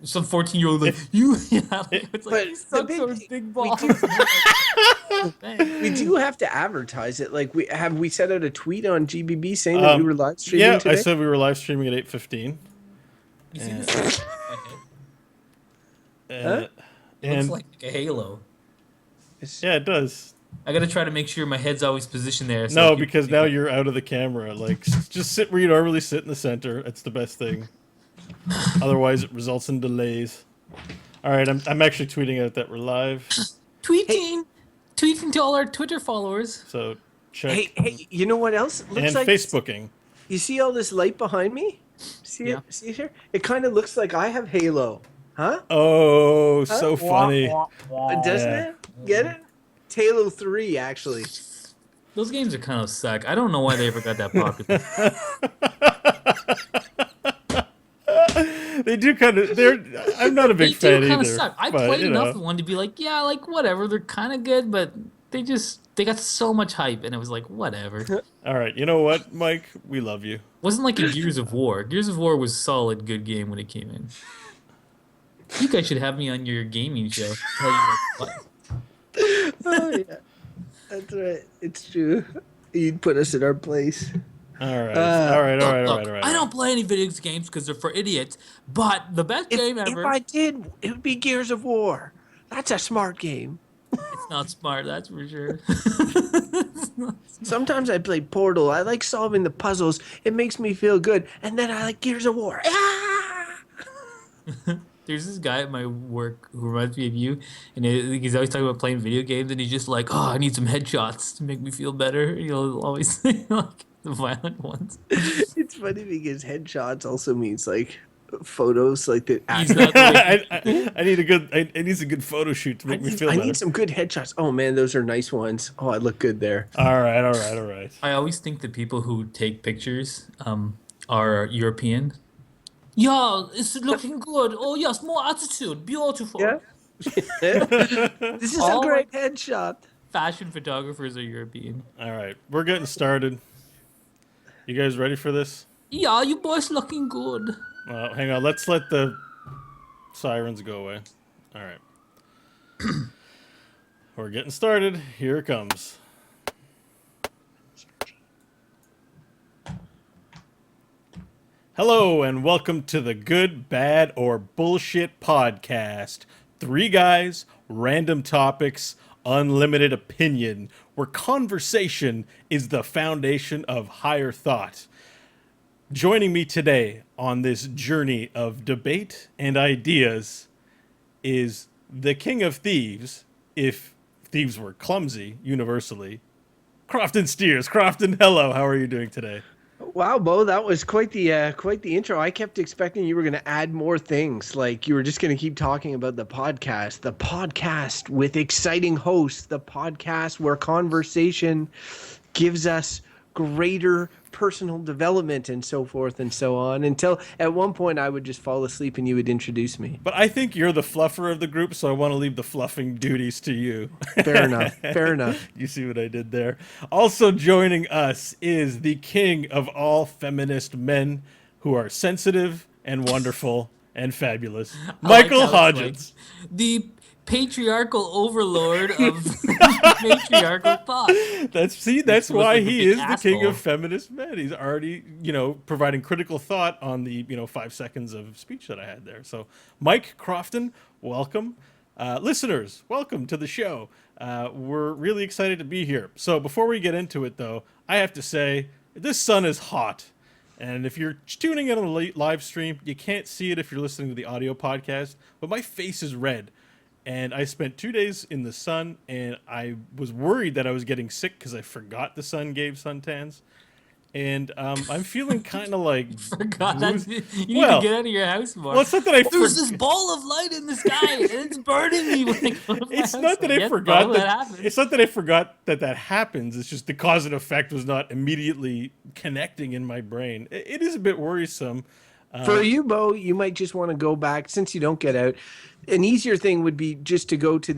Some 14-year-old like you, yeah, like, it's like But you the suck big those thing, big we balls. do Thanks. we do have to advertise it. Like we sent out a tweet on GBB saying that we were live streaming Yeah, I today. said we were live streaming at 8:15, You see this and thing on my head? Huh? uh, It looks and like a halo. It's, yeah, it does. I gotta try to make sure my head's always positioned there so No, people because think now it. you're out of the camera. Like, just sit where you normally sit in the center. That's the best thing. Otherwise, it results in delays. All right, I'm actually tweeting out that we're live. hey, Tweeting, tweeting to all our Twitter followers. So check hey, you know what else? It looks and like Facebooking. you see all this light behind me? See Yeah. it? See it here? It kind of looks like I have Halo. Huh? Oh, Huh? so Wah, funny. wah, wah. Doesn't Yeah. it? Get it? It's Halo 3, actually. Those games are kind of suck. I don't know why they ever got that popular. They do kind of. They're. I'm not a They big do fan kind of either, suck. I but played you enough of know. one to be like, yeah, like whatever. They're kind of good, but they got so much hype, and it was like whatever. All right, you know what, Mike? We love you. Wasn't like a Gears of War. Gears of War was solid, good game when it came in. You guys should have me on your gaming show. Tell you like what. Oh, yeah. That's right. It's true. You'd put us in our place. All right, Uh, all right, all right, Look, all right, look. all right. I All right. don't play any video games because they're for idiots. But the best game if ever. I did, it would be Gears of War. That's a smart game. It's not smart, that's for sure. Sometimes I play Portal. I like solving the puzzles. It makes me feel good. And then I like Gears of War. Ah! There's this guy at my work who reminds me of you, and he's always talking about playing video games, and he's just like, "Oh, I need some headshots to make me feel better." He'll always say like the violent ones. It's funny because headshots also means like photos, like the He's actor. not the way. I need a good. I need a good photo shoot to make me feel I better. need some good headshots. Oh man, those are nice ones. Oh, I look good there. All right, all right, all right. I always think the people who take pictures are European. Yeah, it's looking good. Oh yes, more attitude, beautiful. Yeah. This is a All great like headshot. fashion photographers are European. All right, we're getting started. You guys ready for this? Yeah, you boys looking good. Hang on. Let's let the sirens go away. All right. We're getting started. Here it comes. Hello, and welcome to the Good, Bad, or Bullshit podcast. Three guys, random topics, unlimited opinion, where conversation is the foundation of higher thought. Joining me today on this journey of debate and ideas is the king of thieves, if thieves were clumsy universally, Crofton Steers. Crofton, hello. How are you doing today? Wow, Bo, that was quite the intro. I kept expecting you were going to add more things, like you were just going to keep talking about the podcast with exciting hosts, the podcast where conversation gives us greater personal development and so forth and so on, until at one point I would just fall asleep and you would introduce me. But I think you're the fluffer of the group, so I want to leave the fluffing duties to you. Fair enough. Fair enough. You see what I did there? Also joining us is the king of all feminist men who are sensitive and wonderful and fabulous, Michael Hodgins. Like the patriarchal overlord of matriarchal thought. That's Look why like a he big is the king asshole. of feminist men. He's already, providing critical thought on the, 5 seconds of speech that I had there. So, Mike Crofton, welcome. Listeners, welcome to the show. We're really excited to be here. So, before we get into it, though, I have to say, this sun is hot. And if you're tuning in on a live stream, you can't see it if you're listening to the audio podcast, but my face is red. And I spent 2 days in the sun, and I was worried that I was getting sick because I forgot the sun gave suntans. And I'm feeling kind of like... Forgot that you need Well, to get out of your house more. well, it's not that I There's this ball of light in the sky, and it's burning me when I go to my It's house. not that I Yes, forgot Bo, that. happens. It's not that I forgot that happens. It's just the cause and effect was not immediately connecting in my brain. It is a bit worrisome. For you, Bo, you might just want to go back, since you don't get out. An easier thing would be just to go to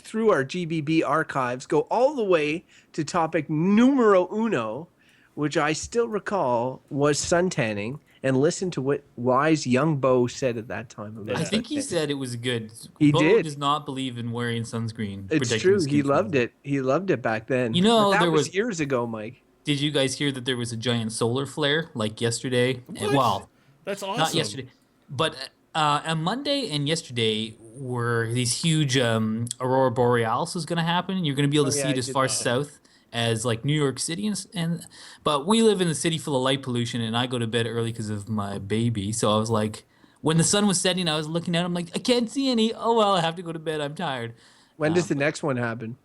through our GBB archives, go all the way to topic numero uno, which I still recall was suntanning, and listen to what wise young Bo said at that time about I Yeah. think he suntan. said it was good. He Bo did. does not believe in wearing sunscreen, It's protecting true. his He skin from loved the sun. it. He loved it back then. You But know, that there was was. years ago, Mike. Did you guys hear that there was a giant solar flare like yesterday? What? Well, That's not awesome. yesterday, but on Monday and yesterday were these huge aurora borealis was going to happen. You're going to be able Oh to yeah, see I it as did far see that. south as like New York City and but we live in a city full of light pollution, and I go to bed early because of my baby. So I was like, when the sun was setting, I was looking at him like I can't see any. Oh well, I have to go to bed. I'm tired. When does the But next one happen?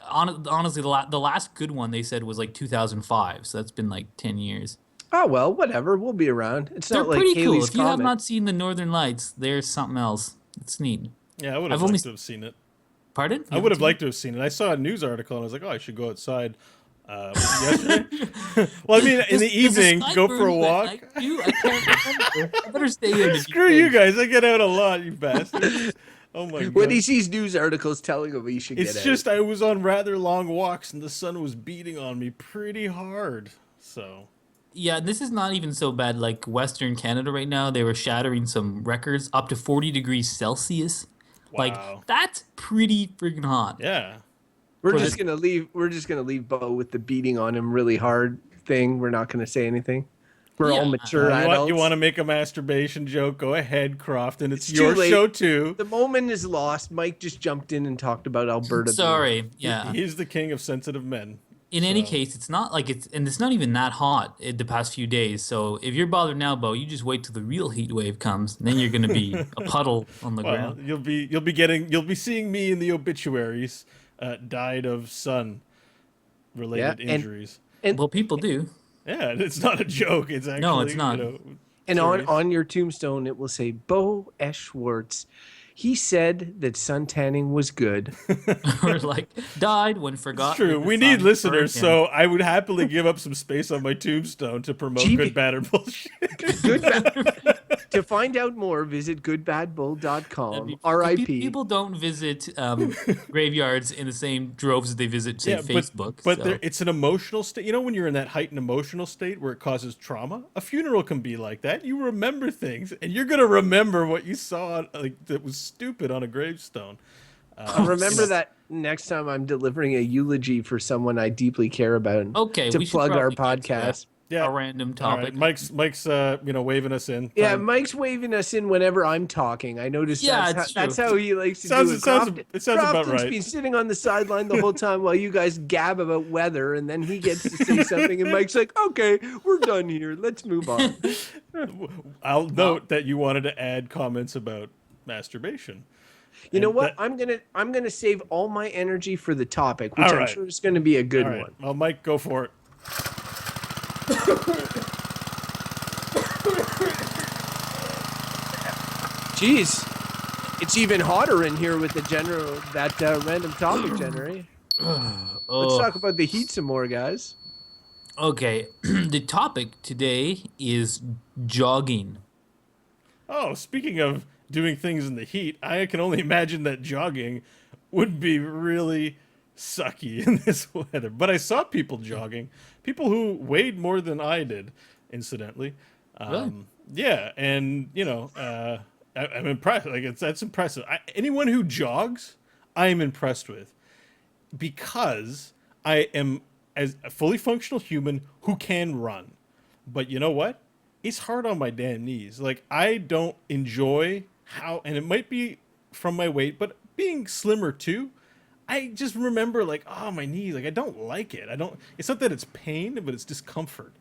honestly, the last good one they said was like 2005. So that's been like 10 years. Oh well, whatever. We'll be around. It's They're not like pretty cool. Haley's If you have Comet. not seen the Northern Lights, there's something else. It's neat. Yeah, I would have I've only liked to have seen it. pardon. I You would haven't have seen liked to have seen it. I saw a news article and I was like, oh, I should go outside. Was it yesterday? Well, I mean, in the Does the evening, sky go burn for a you at walk. night too? I can't remember. I better stay in. To be Screw you safe. guys. I get out a lot, you bastards. Oh my When he god. sees news articles telling him he should get It's out. just I was on rather long walks and the sun was beating on me pretty hard. So, Yeah, this is not even so bad. Like Western Canada right now, they were shattering some records up to 40 degrees Celsius. Like wow. that's pretty freaking hot. Yeah. We're For just the gonna leave. We're just gonna leave Bo with the beating on him really hard thing. We're not gonna say anything. We're all Yeah. mature You adults. want to make a masturbation joke? Go ahead, Crofton. It's It's too your late. show too. The moment is lost. Mike just jumped in and talked about Alberta. Sorry. Yeah. He's the king of sensitive men. In any So- case, it's not like it's not even that hot in the past few days. So if you're bothered now, Bo, you just wait till the real heat wave comes, and then you're gonna be a puddle on the Well, ground. you'll be seeing me in the obituaries. Died of sun related Yeah, and- injuries. And Well, people do. Yeah, it's not a joke. It's actually No, it's not. and serious. on your tombstone it will say Bo Eschwartz. He said that sun tanning was good. Or like died when It's forgotten. true. in the We need sun listeners, burned him. so I would happily give up some space on my tombstone to promote GB good, bad, or bullshit. Good bad. To find out more, visit goodbadbull.com. That'd be- R.I.P. People don't visit graveyards in the same droves that they visit, say, Facebook. But so. it's an emotional state. You know, when you're in that heightened emotional state where it causes trauma, a funeral can be like that. You remember things, and you're gonna remember what you saw like that was stupid on a gravestone. I'll remember that next time I'm delivering a eulogy for someone I deeply care about. Okay, To we should plug our probably get to podcast. Yeah. a random All topic. right, Mike's waving us in. Yeah, Time. Mike's waving us in whenever I'm talking. I noticed Yeah, that's, it's how, that's true. how he likes to Sounds- do it it. sounds- Crofton- it sounds about Crofton's right. been sitting on the sideline the whole time while you guys gab about weather, and then he gets to say something, and Mike's like, "Okay, we're done here. Let's move on." I'll note that you wanted to add comments about masturbation. You know And what? that- I'm gonna save all my energy for the topic, which All I'm right. sure is going to be a good All right. one. Well, Mike, go for it. Jeez, it's even hotter in here with the random topic generator. Let's Oh, talk about the heat some more, guys. okay. The topic today is jogging. Oh, speaking of doing things in the heat, I can only imagine that jogging would be really sucky in this weather. But I saw people jogging, people who weighed more than I did, incidentally. Really? Yeah, and I'm impressed. Like that's impressive. Anyone who jogs, I am impressed with, because I am as a fully functional human who can run. But you know what? It's hard on my damn knees. Like I don't enjoy how, and it might be from my weight, but being slimmer too, I just remember like, oh, my knees. Like I don't like it. I don't. It's not that it's pain, but it's discomfort.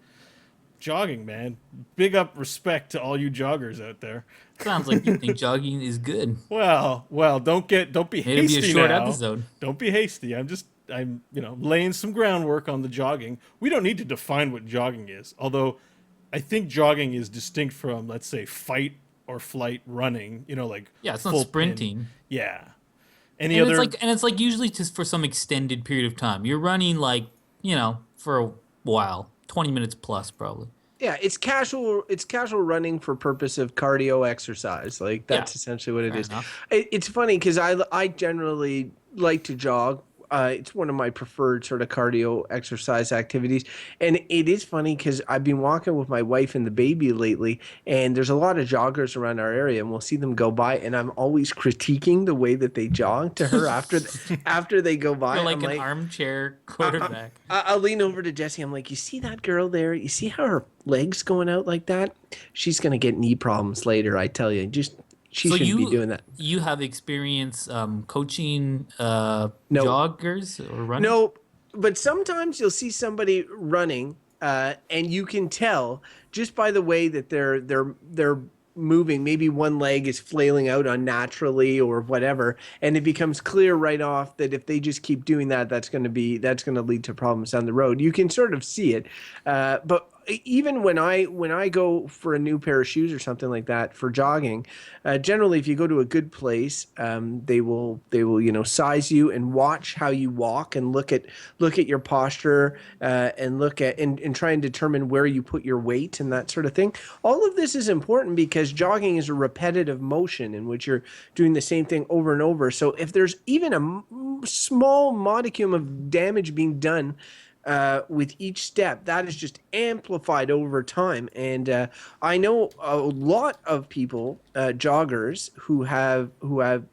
Jogging, man. Big up respect to all you joggers out there. Sounds like you think jogging is good. Well, don't be It'll hasty be a short now. episode. Don't be hasty. I'm laying some groundwork on the jogging. We don't need to define what jogging is, although I think jogging is distinct from, let's say, fight or flight running. Like Yeah, it's not full pin. sprinting. Yeah. Any And other? it's like usually just for some extended period of time. You're running like, for a while. 20 minutes plus probably. Yeah, it's casual. It's casual running for purpose of cardio exercise. Like that's Yeah, essentially what it fair is. enough. It's funny because I generally like to jog. it's one of my preferred sort of cardio exercise activities. And it is funny because I've been walking with my wife and the baby lately, and there's a lot of joggers around our area, and we'll see them go by, and I'm always critiquing the way that they jog to her after they go You're by. like I'm an like, armchair I, quarterback. I'll lean over to Jesse. I'm like, you see that girl there? You see how her legs going out like that? She's gonna get knee problems later. I tell you, just she So shouldn't be doing that. you have experience coaching No, joggers or runners? no, but sometimes you'll see somebody running, and you can tell just by the way that they're moving. Maybe one leg is flailing out unnaturally or whatever, and it becomes clear right off that if they just keep doing that, that's going to lead to problems down the road. You can sort of see it, but even when I go for a new pair of shoes or something like that for jogging, generally if you go to a good place, they will size you and watch how you walk and look at your posture, and look at and try and determine where you put your weight and that sort of thing. All of this is important because jogging is a repetitive motion in which you're doing the same thing over and over. So if there's even a small modicum of damage being done with each step, that is just amplified over time. And I know a lot of people, joggers, who have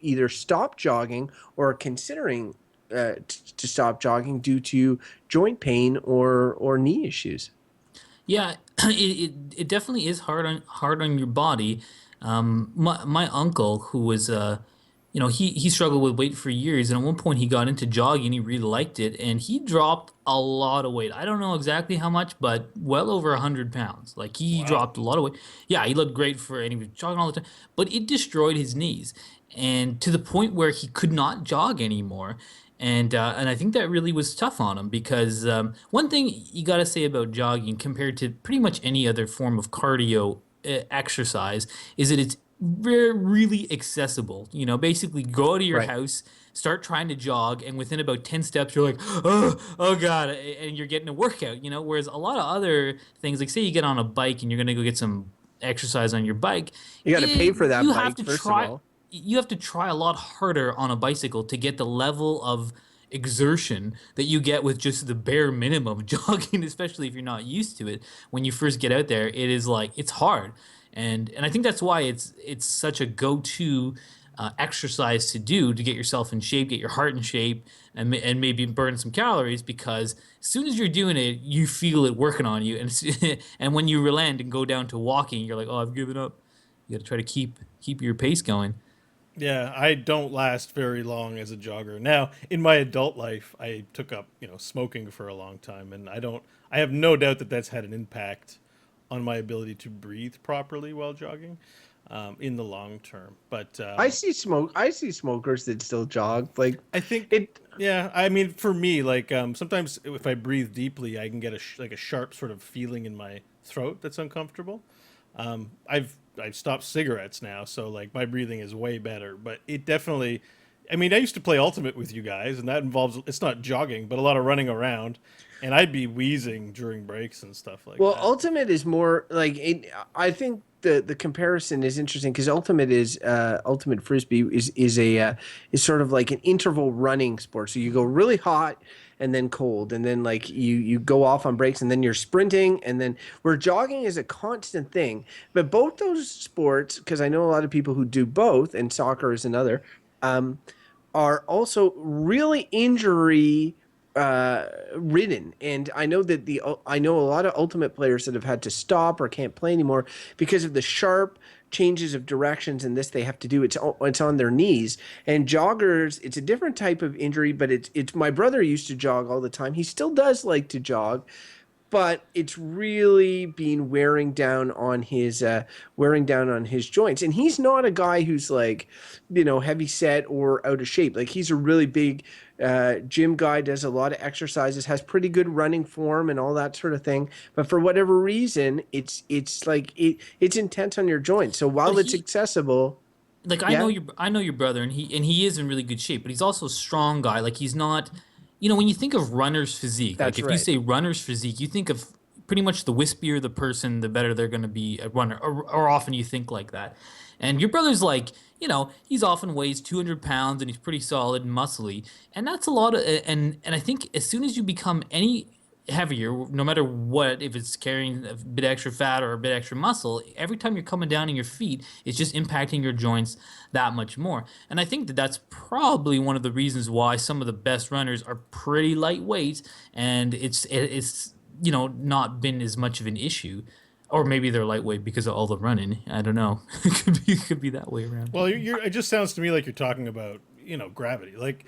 either stopped jogging or are considering to stop jogging due to joint pain or knee issues. Yeah, it definitely is hard on your body. My uncle who was he struggled with weight for years, and at one point he got into jogging. He really liked it, and he dropped a lot of weight. I don't know exactly how much, but well over 100 pounds. Like he Wow. dropped a lot of weight. Yeah, he looked great and he was jogging all the time, but it destroyed his knees, and to the point where he could not jog anymore. And I think that really was tough on him because one thing you got to say about jogging compared to pretty much any other form of cardio exercise is that it's really accessible. You know, basically go out of your Right. house, start trying to jog, and within about 10 steps, you're like, oh God, and you're getting a workout, you know, whereas a lot of other things, like say you get on a bike and you're going to go get some exercise on your bike, You got to pay for that you have bike, to first of try all. you have to try a lot harder on a bicycle to get the level of exertion that you get with just the bare minimum jogging, especially if you're not used to it. When you first get out there, it is like it's hard, and I think that's why it's such a go-to exercise to do to get yourself in shape, get your heart in shape, and maybe burn some calories. Because as soon as you're doing it, you feel it working on you, and and when you relent and go down to walking, you're like, oh, I've given up. You got to try to keep your pace going. Yeah, I don't last very long as a jogger. Now, in my adult life, I took up, smoking for a long time, and I have no doubt that that's had an impact on my ability to breathe properly while jogging, in the long term. But I see smokers that still jog. Like I think, it. yeah, I mean, for me, like, sometimes if I breathe deeply, I can get like a sharp sort of feeling in my throat that's uncomfortable. I've stopped cigarettes now, so like my breathing is way better. But it definitely, I mean, I used to play ultimate with you guys, and that involves, it's not jogging, but a lot of running around, and I'd be wheezing during breaks and stuff like Well, that. ultimate is more like it, I think the comparison is interesting because ultimate frisbee is sort of like an interval running sport. So you go really hot and then cold, and then like you go off on breaks, and then you're sprinting, and then where jogging is a constant thing. But both those sports, because I know a lot of people who do both, and soccer is another, um, are also really injury ridden. And I know a lot of ultimate players that have had to stop or can't play anymore because of the sharp changes of directions and this they have to do. It's on their knees. And joggers, it's a different type of injury, but it's my brother used to jog all the time. He still does like to jog, but it's really been wearing down on his joints. And he's not a guy who's like, heavy set or out of shape. Like he's a really big gym guy, does a lot of exercises, has pretty good running form and all that sort of thing. But for whatever reason, it's intense on your joints. So But while it's he accessible, like yeah, I know your brother, and he is in really good shape, but he's also a strong guy. Like he's not, you know, when you think of runner's physique, like that's if you right. say runner's physique, you think of pretty much the wispier the person, the better they're going to be a runner. Or often you think like that. And your brother's like, he's often weighs 200 pounds and he's pretty solid and muscly. And that's a lot of, and I think as soon as you become any heavier, no matter what, if it's carrying a bit extra fat or a bit extra muscle, every time you're coming down on your feet, it's just impacting your joints that much more. And I think that that's probably one of the reasons why some of the best runners are pretty lightweight, and it's not been as much of an issue. Or maybe they're lightweight because of all the running. I don't know. It could be that way around. Well, it just sounds to me like you're talking about, gravity. Like,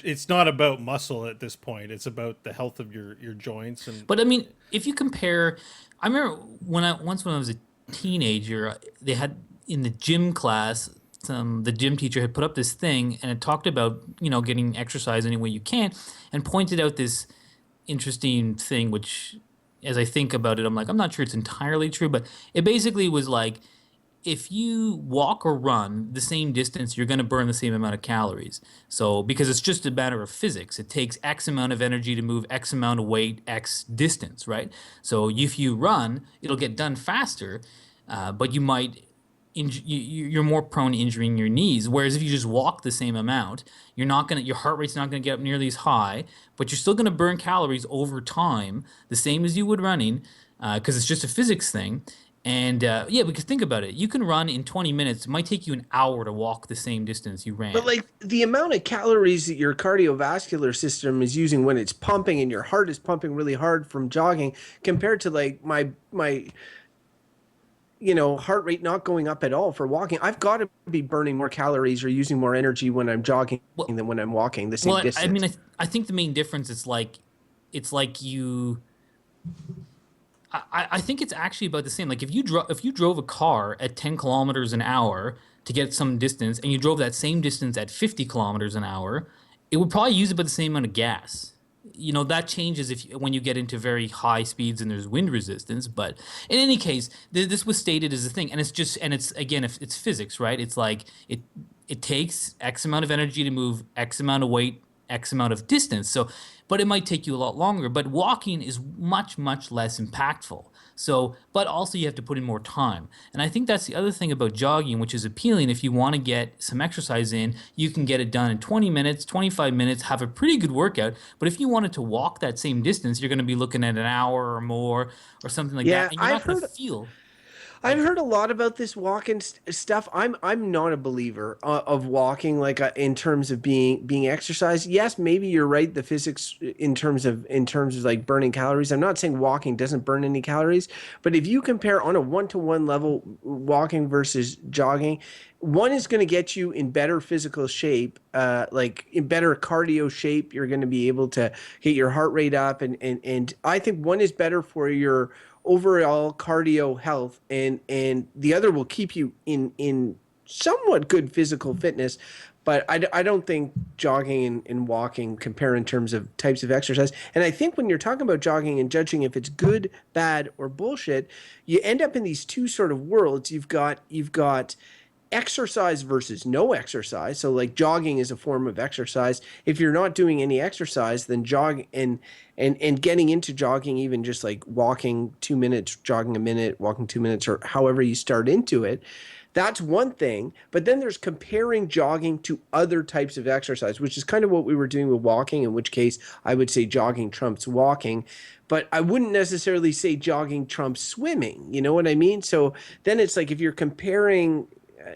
it's not about muscle at this point. It's about the health of your joints and But I mean, if you compare, I remember when I was a teenager, they had in the gym class, the gym teacher had put up this thing and it talked about getting exercise any way you can, and pointed out this interesting thing, which, as I think about it, I'm like, I'm not sure it's entirely true, but it basically was like, if you walk or run the same distance, you're going to burn the same amount of calories. So, because it's just a matter of physics, it takes X amount of energy to move X amount of weight, X distance, right? So, if you run, it'll get done faster, but you're more prone to injuring your knees. Whereas if you just walk the same amount, your heart rate's not gonna get up nearly as high, but you're still gonna burn calories over time, the same as you would running, because it's just a physics thing. And yeah, because think about it, you can run in 20 minutes. It might take you an hour to walk the same distance you ran. But like the amount of calories that your cardiovascular system is using when it's pumping and your heart is pumping really hard from jogging compared to like my heart rate not going up at all for walking. I've got to be burning more calories or using more energy when I'm jogging than when I'm walking the same distance. I mean, I think the main difference is it's like you. I think it's actually about the same. Like if you drove a car at 10 kilometers an hour to get some distance, and you drove that same distance at 50 kilometers an hour, it would probably use about the same amount of gas. That changes when you get into very high speeds and there's wind resistance. But in any case, this was stated as a thing, and it's again, if it's physics, right? It's like it takes X amount of energy to move X amount of weight, X amount of distance. So, but it might take you a lot longer. But walking is much, much less impactful. So, but also you have to put in more time. And I think that's the other thing about jogging, which is appealing. If you want to get some exercise in, you can get it done in 20 minutes, 25 minutes, have a pretty good workout. But if you wanted to walk that same distance, you're going to be looking at an hour or more or something like that. And you're not going to feel. I've heard a lot about this walking stuff. I'm not a believer of walking like in terms of being exercise. Yes, maybe you're right. The physics in terms of like burning calories. I'm not saying walking doesn't burn any calories, but if you compare on a 1-to-1 level walking versus jogging, one is going to get you in better physical shape, like in better cardio shape. You're going to be able to get your heart rate up, and I think one is better for your overall cardio health, and the other will keep you in somewhat good physical fitness. But I don't think jogging and walking compare in terms of types of exercise. And I think when you're talking about jogging and judging if it's good, bad, or bullshit, you end up in these two sort of worlds. You've got exercise versus no exercise. So like jogging is a form of exercise. If you're not doing any exercise, then and getting into jogging, even just like walking 2 minutes, jogging a minute, walking 2 minutes, or however you start into it, that's one thing. But then there's comparing jogging to other types of exercise, which is kind of what we were doing with walking, in which case I would say jogging trumps walking. But I wouldn't necessarily say jogging trumps swimming. You know what I mean? So then it's like if you're comparing,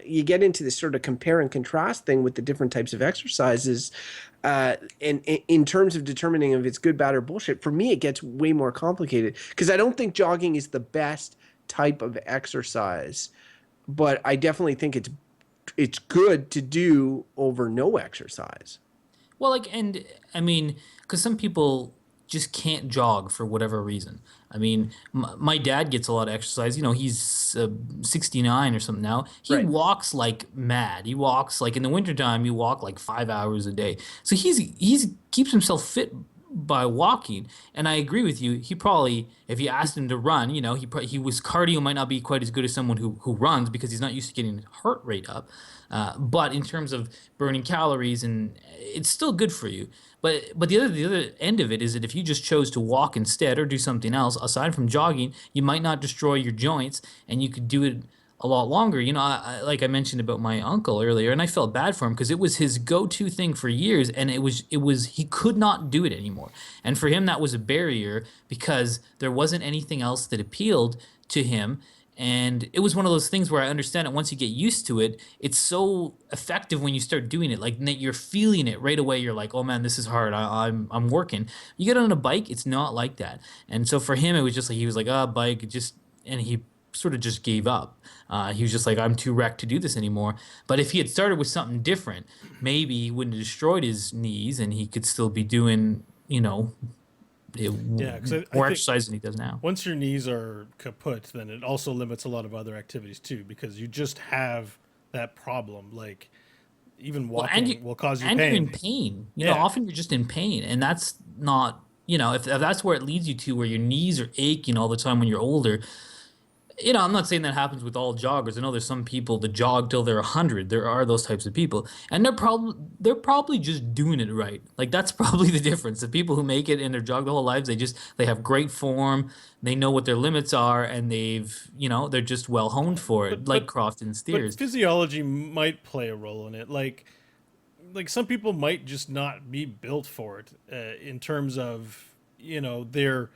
you get into this sort of compare and contrast thing with the different types of exercises. And in terms of determining if it's good, bad, or bullshit, for me, it gets way more complicated because I don't think jogging is the best type of exercise, but I definitely think it's good to do over no exercise. Well, and I mean, because some people just can't jog for whatever reason. I mean, my dad gets a lot of exercise. He's 69 or something now. He Right. walks like mad. He walks like in the wintertime, he walk like 5 hours a day. So he's keeps himself fit by walking. And I agree with you. He probably, if you asked him to run, he was cardio might not be quite as good as someone who runs because he's not used to getting his heart rate up. But in terms of burning calories, and it's still good for you. But the other end of it is that if you just chose to walk instead or do something else aside from jogging, you might not destroy your joints, and you could do it a lot longer. Like I mentioned about my uncle earlier, and I felt bad for him because it was his go-to thing for years, and it was he could not do it anymore. And for him, that was a barrier because there wasn't anything else that appealed to him. And it was one of those things where I understand it. Once you get used to it, it's so effective when you start doing it. Like you're feeling it right away. You're like, oh man, this is hard. I'm working. You get on a bike, it's not like that. And so for him, it was just like he was like, bike, just, and he sort of just gave up. He was just like, I'm too wrecked to do this anymore. But if he had started with something different, maybe he wouldn't have destroyed his knees, and he could still be doing, Yeah, because more exercise than he does now. once your knees are kaput, then it also limits a lot of other activities too, because you just have that problem. Like even walking will cause you and pain. you're in pain. Yeah. Often you're just in pain, and that's not. If that's where it leads you to, where your knees are aching all the time when you're older. I'm not saying that happens with all joggers. I know there's some people that jog till they're 100. There are those types of people, and they're probably just doing it right. Like that's probably the difference. The people who make it and they're jog the whole lives, they have great form. They know what their limits are, and they're just well honed for it, like Crofton But steers. physiology might play a role in it. Like some people might just not be built for it in terms of their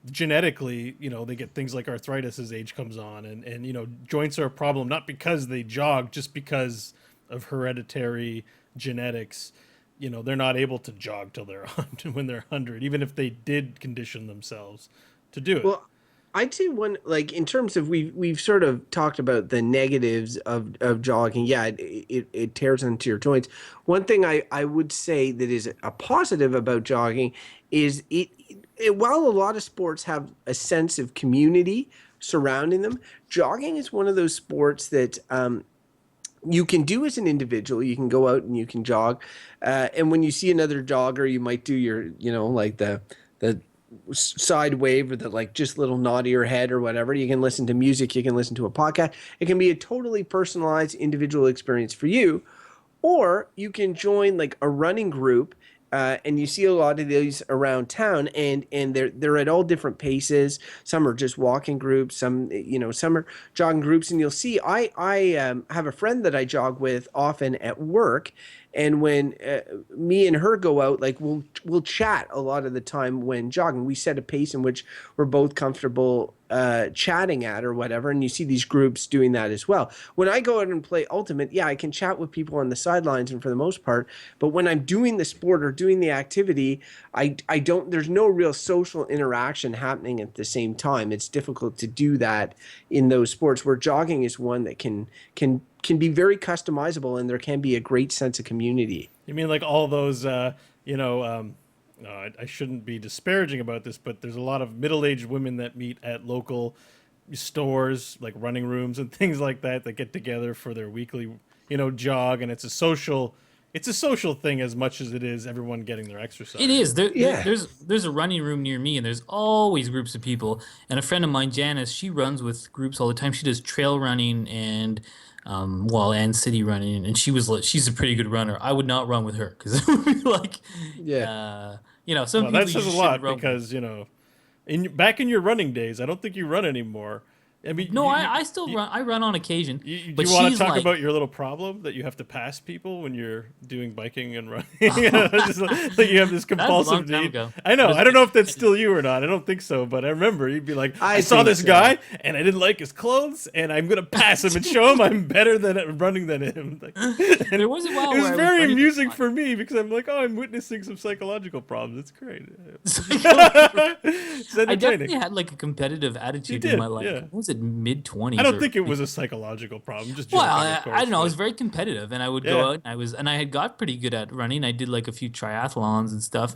genetically, they get things like arthritis as age comes on, and joints are a problem not because they jog, just because of hereditary genetics. They're not able to jog till they're 100, when they're 100, even if they did condition themselves to do it. Well, I'd say one, like, in terms of, we've sort of talked about the negatives of jogging. Yeah, it tears into your joints. One thing I would say that is a positive about jogging is while a lot of sports have a sense of community surrounding them, jogging is one of those sports that you can do as an individual. You can go out and you can jog, and when you see another jogger, you might do your, like the side wave, or the like just little nod of your head or whatever. You can listen to music, you can listen to a podcast. It can be a totally personalized individual experience for you, or you can join like a running group, and you see a lot of these around town, and they're at all different paces. Some are just walking groups, some are jogging groups, and you'll see I have a friend that I jog with often at work, and when me and her go out, like we'll chat a lot of the time when jogging. We set a pace in which we're both comfortable chatting at or whatever, and you see these groups doing that as well. When I go out and play ultimate, yeah, I can chat with people on the sidelines, and for the most part, but when I'm doing the sport or doing the activity, I don't, there's no real social interaction happening at the same time. It's difficult to do that in those sports, where jogging is one that can be very customizable, and there can be a great sense of community. You mean like all those, no, I shouldn't be disparaging about this, but there's a lot of middle-aged women that meet at local stores, like running rooms and things like that get together for their weekly, jog, and it's a social thing as much as it is everyone getting their exercise. It is. Yeah. There's a running room near me, and there's always groups of people. And a friend of mine, Janice, she runs with groups all the time. She does trail running and and city running, and she's a pretty good runner. I would not run with her because it would be like, Yeah. some Well, people that you says a just lot shouldn't run with. because back in your running days, I don't think you run anymore. I mean, No, I still run. I run on occasion, Do but you want to she's talk like, about your little problem that you have to pass people when you're doing biking and running? Just like you have this that was a compulsive long time need. ago. I know. But I don't know if that's still you or not. I don't think so, but I remember you'd be like, I saw think this so. guy and I didn't like his clothes, and I'm gonna pass him and show him I'm better than running than him. Like, There was a while it was where I very running amusing a lot. for me because I'm like, oh, I'm witnessing some psychological problems. It's great. It's I entertaining. definitely had like a competitive attitude did, in my life. yeah. What was it, mid-20s? I don't think it was a psychological problem. Just Well, joking, of course, I don't know. I was but- very competitive, and I would Yeah. go out, and I had got pretty good at running. I did like a few triathlons and stuff,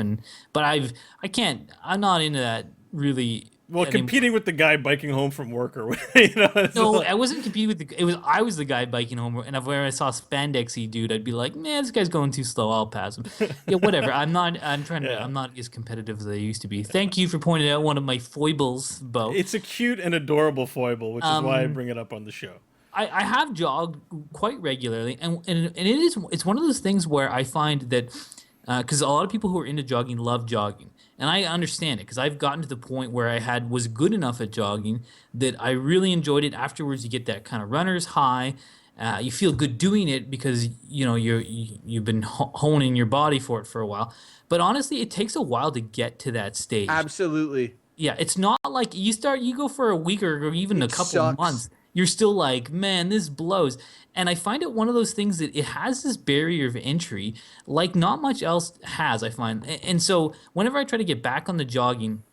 but I'm not into that really Well, anymore. competing with the guy biking home from work or it's No, like- I wasn't competing with the. It was I was the guy biking home, and if I saw a spandexy dude, I'd be like, "Man, this guy's going too slow. I'll pass him." Yeah, whatever. I'm not. I'm trying to. yeah. I'm not as competitive as I used to be. Thank you for pointing out one of my foibles, Bo. It's a cute and adorable foible, which is why I Um, bring it up on the show. I have jogged quite regularly, and it's one of those things where I find that because a lot of people who are into jogging love jogging, and I understand it because I've gotten to the point where was good enough at jogging that I really enjoyed it. Afterwards, you get that kind of runner's high. You feel good doing it because you've been honing your body for it for a while. But honestly, it takes a while to get to that stage. Absolutely. Yeah, it's not like you go for a week or even a It couple sucks. months. You're still like, man, this blows. And I find it one of those things that it has this barrier of entry like not much else has, I find. And so whenever I try to get back on the jogging,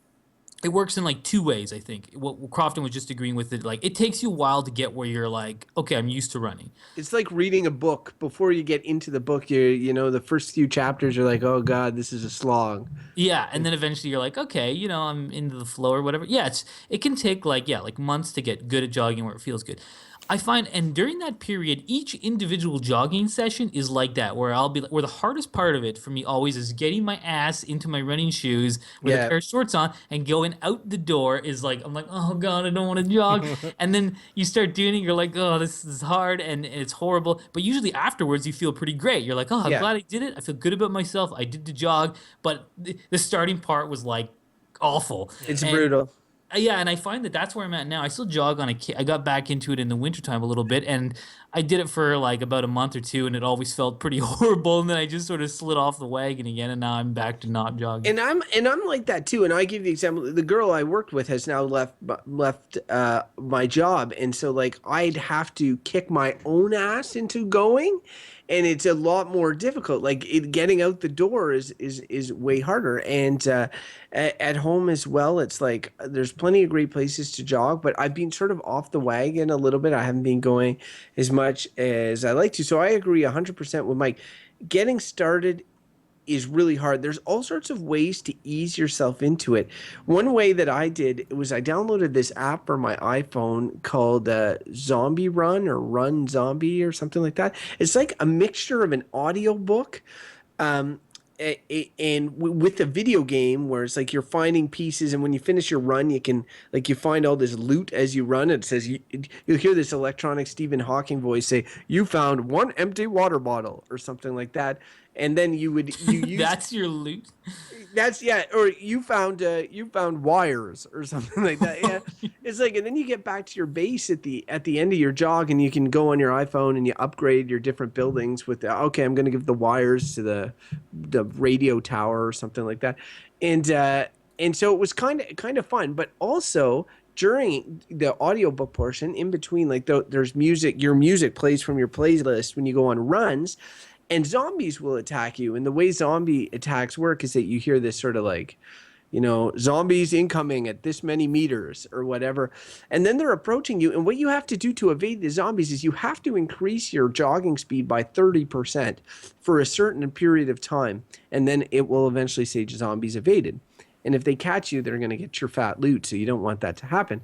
it works in like two ways, I think. What Crofton was just agreeing with it, like it takes you a while to get where you're like, okay, I'm used to running. It's like reading a book. Before you get into the book, the first few chapters are like, oh God, this is a slog. Yeah, and then eventually you're like, okay, I'm into the flow or whatever. Yeah, it can take like months to get good at jogging where it feels good. I find, and during that period, each individual jogging session is like that, where where the hardest part of it for me always is getting my ass into my running shoes with a Yeah. pair of shorts on and going out the door is like, I'm like, oh God, I don't want to jog. And then you start doing it, you're like, oh, this is hard and it's horrible. But usually afterwards, you feel pretty great. You're like, oh, I'm Yeah. glad I did it. I feel good about myself. I did the jog, but the starting part was like awful. It's And brutal. yeah, and I find that that's where I'm at now. I still jog on I got back into it in the wintertime a little bit, and I did it for like about a month or two, and it always felt pretty horrible. And then I just sort of slid off the wagon again, and now I'm back to not jogging. And I'm like that too. And I give the example. The girl I worked with has now left my job, and so like I'd have to kick my own ass into going, and it's a lot more difficult. Like getting out the door is way harder. And at home as well, it's like there's plenty of great places to jog, but I've been sort of off the wagon a little bit. I haven't been going as much as I like to. So I agree 100% with Mike. Getting started is really hard. There's all sorts of ways to ease yourself into it. One way that I did was I downloaded this app for my iPhone called Zombie Run or Run Zombie or something like that. It's like a mixture of an audiobook um, and with a video game where it's like you're finding pieces, and when you finish your run you can like you find all this loot as you run. It says you'll hear this electronic Stephen Hawking voice say, you found one empty water bottle or something like that, and then you use That's your loot. that's yeah, or you found wires or something like that. Yeah, it's like, and then you get back to your base at the end of your jog, and you can go on your iPhone and you upgrade your different buildings with okay, I'm going to give the wires to the radio tower or something like that, and so it was kind of fun, but also during the audiobook portion in between, like there's music, your music plays from your playlist when you go on runs, and zombies will attack you. And the way zombie attacks work is that you hear this sort of like, zombies incoming at this many meters or whatever. And then they're approaching you. And what you have to do to evade the zombies is you have to increase your jogging speed by 30% for a certain period of time. And then it will eventually say zombies evaded. And if they catch you, they're going to get your fat loot. So you don't want that to happen.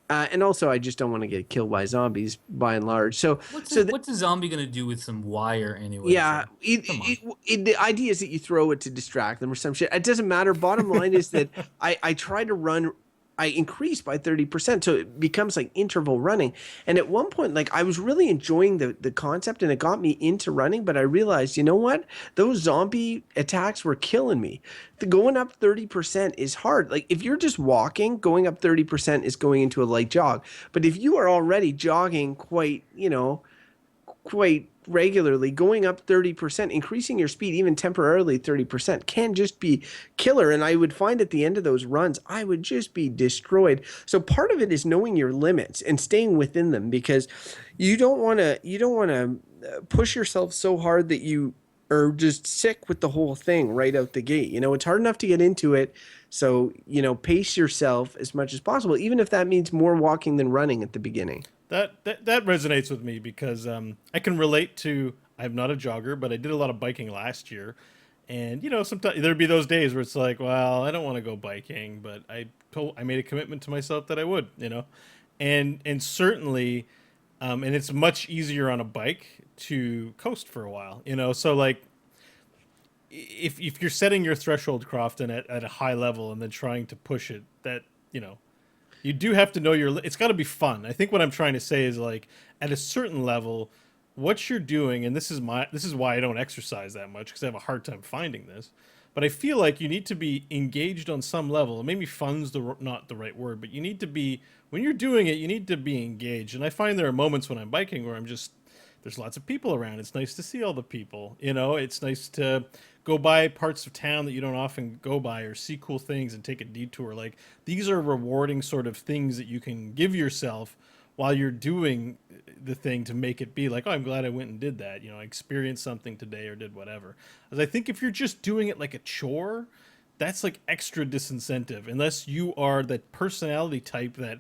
And also, I just don't want to get killed by zombies by and large. What's a zombie gonna do with some wire anyway? Yeah, Come on. the idea is that you throw it to distract them or some shit. It doesn't matter. Bottom line is that I try to run. I increase by 30%, so it becomes like interval running. And at one point, like I was really enjoying the concept, and it got me into running. But I realized, you know what? Those zombie attacks were killing me. Going up 30% is hard. Like if you're just walking, going up 30% is going into a light jog. But if you are already jogging quite regularly, going up 30%, increasing your speed even temporarily 30% can just be killer. And I would find at the end of those runs, I would just be destroyed. So part of it is knowing your limits and staying within them, because you don't want to push yourself so hard that you are just sick with the whole thing right out the gate. It's hard enough to get into it. So, pace yourself as much as possible, even if that means more walking than running at the beginning. That resonates with me because I can relate to. I'm not a jogger, but I did a lot of biking last year, And sometimes there'd be those days where it's like, well, I don't want to go biking, but I made a commitment to myself that I would, and certainly, and it's much easier on a bike to coast for a while, So like, if you're setting your threshold, Crofton, at a high level and then trying to push it, that you do have to know it's got to be fun. I think what I'm trying to say is, like, at a certain level, what you're doing, and this is why I don't exercise that much, because I have a hard time finding this. But I feel like you need to be engaged on some level. Maybe fun's not the right word, but you need to be, when you're doing it, you need to be engaged. And I find there are moments when I'm biking where there's lots of people around. It's nice to see all the people. It's nice to go by parts of town that you don't often go by, or see cool things and take a detour. Like, these are rewarding sort of things that you can give yourself while you're doing the thing, to make it be like, oh, I'm glad I went and did that. I experienced something today or did whatever. As I think if you're just doing it like a chore, that's like extra disincentive, unless you are that personality type that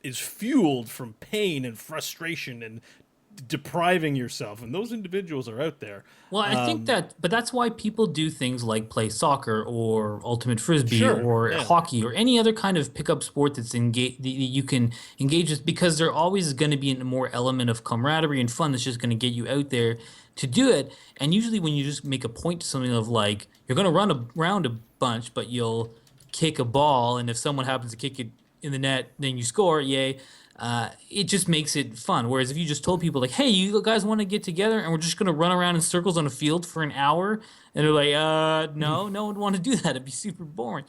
is fueled from pain and frustration and depriving yourself, and those individuals are out there. Well, I think but that's why people do things like play soccer or ultimate frisbee Sure, or yeah. hockey or any other kind of pickup sport that's you can engage with, because there always going to be a more element of camaraderie and fun that's just going to get you out there to do it. And usually when you just make a point to something of, like, you're going to run around a bunch, but you'll kick a ball, and if someone happens to kick it in the net, then you score, yay. It just makes it fun. Whereas if you just told people, like, hey, you guys want to get together and we're just going to run around in circles on a field for an hour, and they're like, no one would want to do that. It'd be super boring.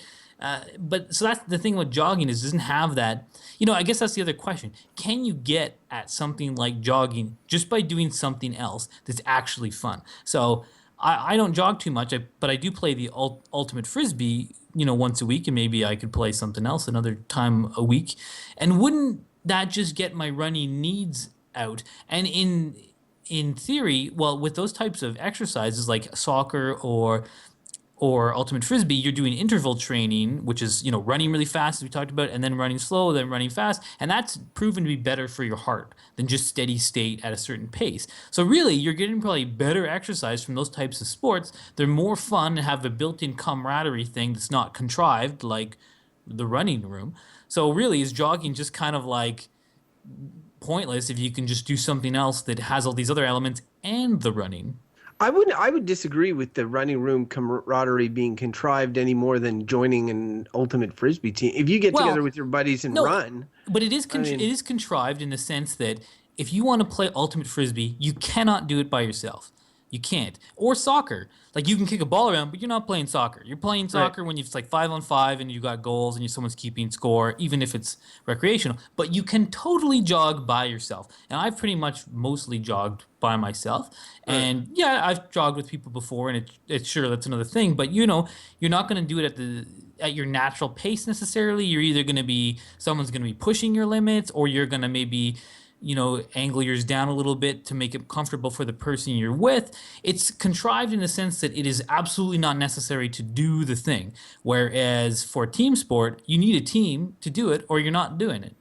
But so that's the thing with jogging, is it doesn't have that. I guess that's the other question. Can you get at something like jogging just by doing something else that's actually fun? So I don't jog too much, but I do play the ultimate frisbee, once a week, and maybe I could play something else another time a week. And wouldn't that just get my running needs out? And in theory, well, with those types of exercises like soccer or ultimate frisbee, you're doing interval training, which is running really fast, as we talked about, and then running slow, then running fast, and that's proven to be better for your heart than just steady state at a certain pace. So really, you're getting probably better exercise from those types of sports. They're more fun and have a built-in camaraderie thing that's not contrived like the running room. So really, is jogging just kind of like pointless if you can just do something else that has all these other elements and the running? I would disagree with the running room camaraderie being contrived any more than joining an ultimate frisbee team. If you get together with your buddies and run, but it is contrived in the sense that if you want to play ultimate frisbee, you cannot do it by yourself. You can't. Or soccer. Like, you can kick a ball around, but you're not playing soccer. You're playing soccer when it's like 5-on-5 and you got goals and someone's keeping score, even if it's recreational. But you can totally jog by yourself. And I've pretty much mostly jogged by myself. And yeah, I've jogged with people before, and it's sure, that's another thing. But you're not going to do it at your natural pace necessarily. You're either going to be, someone's going to be pushing your limits, or you're going to maybe angle yours down a little bit to make it comfortable for the person you're with. It's contrived in the sense that it is absolutely not necessary to do the thing. Whereas for team sport, you need a team to do it, or you're not doing it.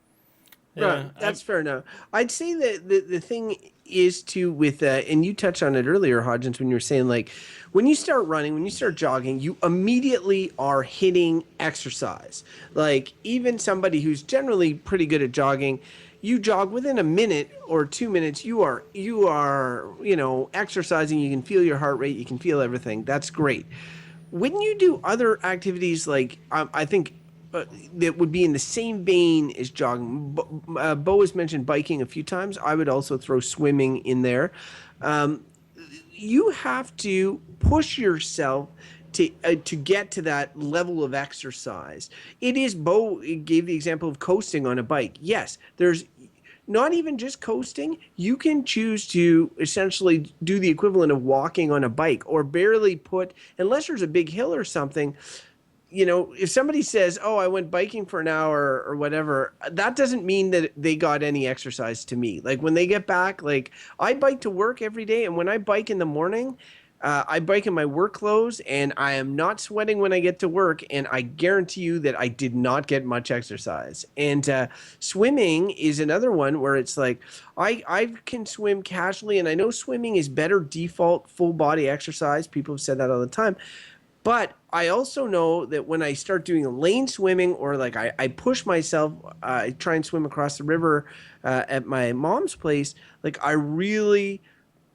Yeah, right, that's fair enough. I'd say that the thing is with and you touched on it earlier, Hodgins, when you were saying, like, when you start running, when you start jogging, you immediately are hitting exercise. Like, even somebody who's generally pretty good at jogging, you jog within a minute or 2 minutes, you are exercising. You can feel your heart rate, you can feel everything. That's great. When you do other activities, like, I think that would be in the same vein as jogging. Bo has mentioned biking a few times. I would also throw swimming in there. You have to push yourself to get to that level of exercise. It is, Bo gave the example of coasting on a bike. Yes, there's not even just coasting. You can choose to essentially do the equivalent of walking on a bike, or barely unless there's a big hill or something. If somebody says, oh, I went biking for an hour or whatever, that doesn't mean that they got any exercise to me. Like, when they get back, like, I bike to work every day, and when I bike in the morning, I bike in my work clothes, and I am not sweating when I get to work. And I guarantee you that I did not get much exercise. And swimming is another one where it's like I can swim casually, and I know swimming is better default full body exercise. People have said that all the time. But I also know that when I start doing lane swimming, or like I push myself, I try and swim across the river at my mom's place, like I really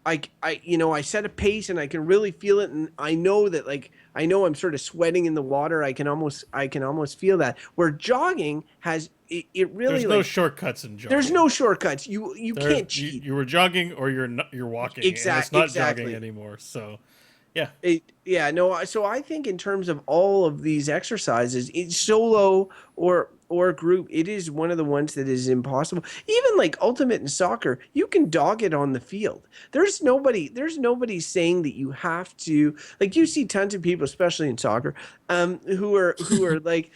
I set a pace and I can really feel it, and I know that, like, I know I'm sort of sweating in the water. I can almost feel that. Where jogging has it really, There's no like, shortcuts in jogging. there's no shortcuts. You can't cheat. You were jogging or you're walking, and it's not jogging Exactly. anymore. So, yeah. Yeah, no. So I think in terms of all of these exercises, it's solo or group, it is one of the ones that is impossible. Even like ultimate in soccer, you can dog it on the field. There's nobody saying that you have to, like, you see tons of people, especially in soccer, who are like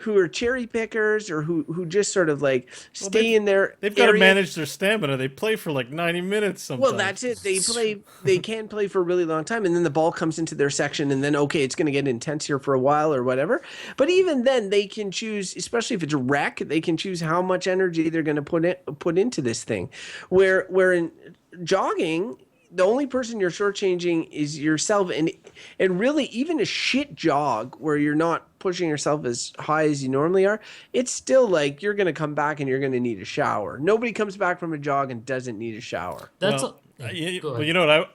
who are cherry pickers, or who just sort of like Well, stay in their they've got to area. manage their stamina. They play for like 90 minutes sometimes. Well, that's it. They can play for a really long time, and then the ball comes into their section, and then, okay, it's going to get intense here for a while or whatever. But even then, they can choose, especially if it's a wreck, they can choose how much energy they're going to put into this thing. Where in jogging, the only person you're shortchanging is yourself, and really, even a shit jog where you're not pushing yourself as high as you normally are, it's still like you're going to come back and you're going to need a shower. Nobody comes back from a jog and doesn't need a shower. That's Well, go well, ahead. you know what?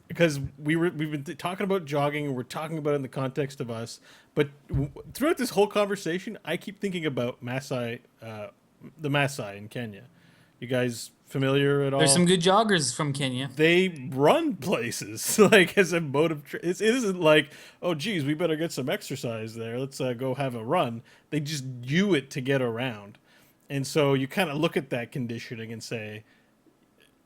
Because we've been talking about jogging, and we're talking about it in the context of us. But throughout this whole conversation, I keep thinking about Maasai, the Maasai in Kenya. You guys familiar at all? There's some good joggers from Kenya. They run places like as a mode of. It isn't like, oh, geez, we better get some exercise there. Let's go have a run. They just do it to get around, and so you kind of look at that conditioning and say,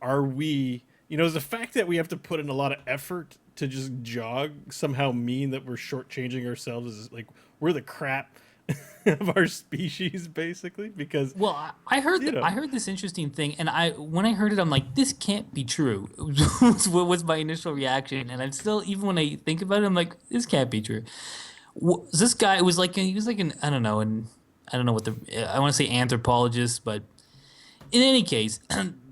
are we? Does the fact that we have to put in a lot of effort to just jog somehow mean that we're shortchanging ourselves as, like, we're the crap of our species, basically? Because Well, I heard You know. I heard this interesting thing, and when I heard it, I'm like, this can't be true. What was my initial reaction? And I'm still, even when I think about it, I'm like, this can't be true. This guy was like, he was like an, I don't know, and I don't know what I want to say anthropologist, but in any case,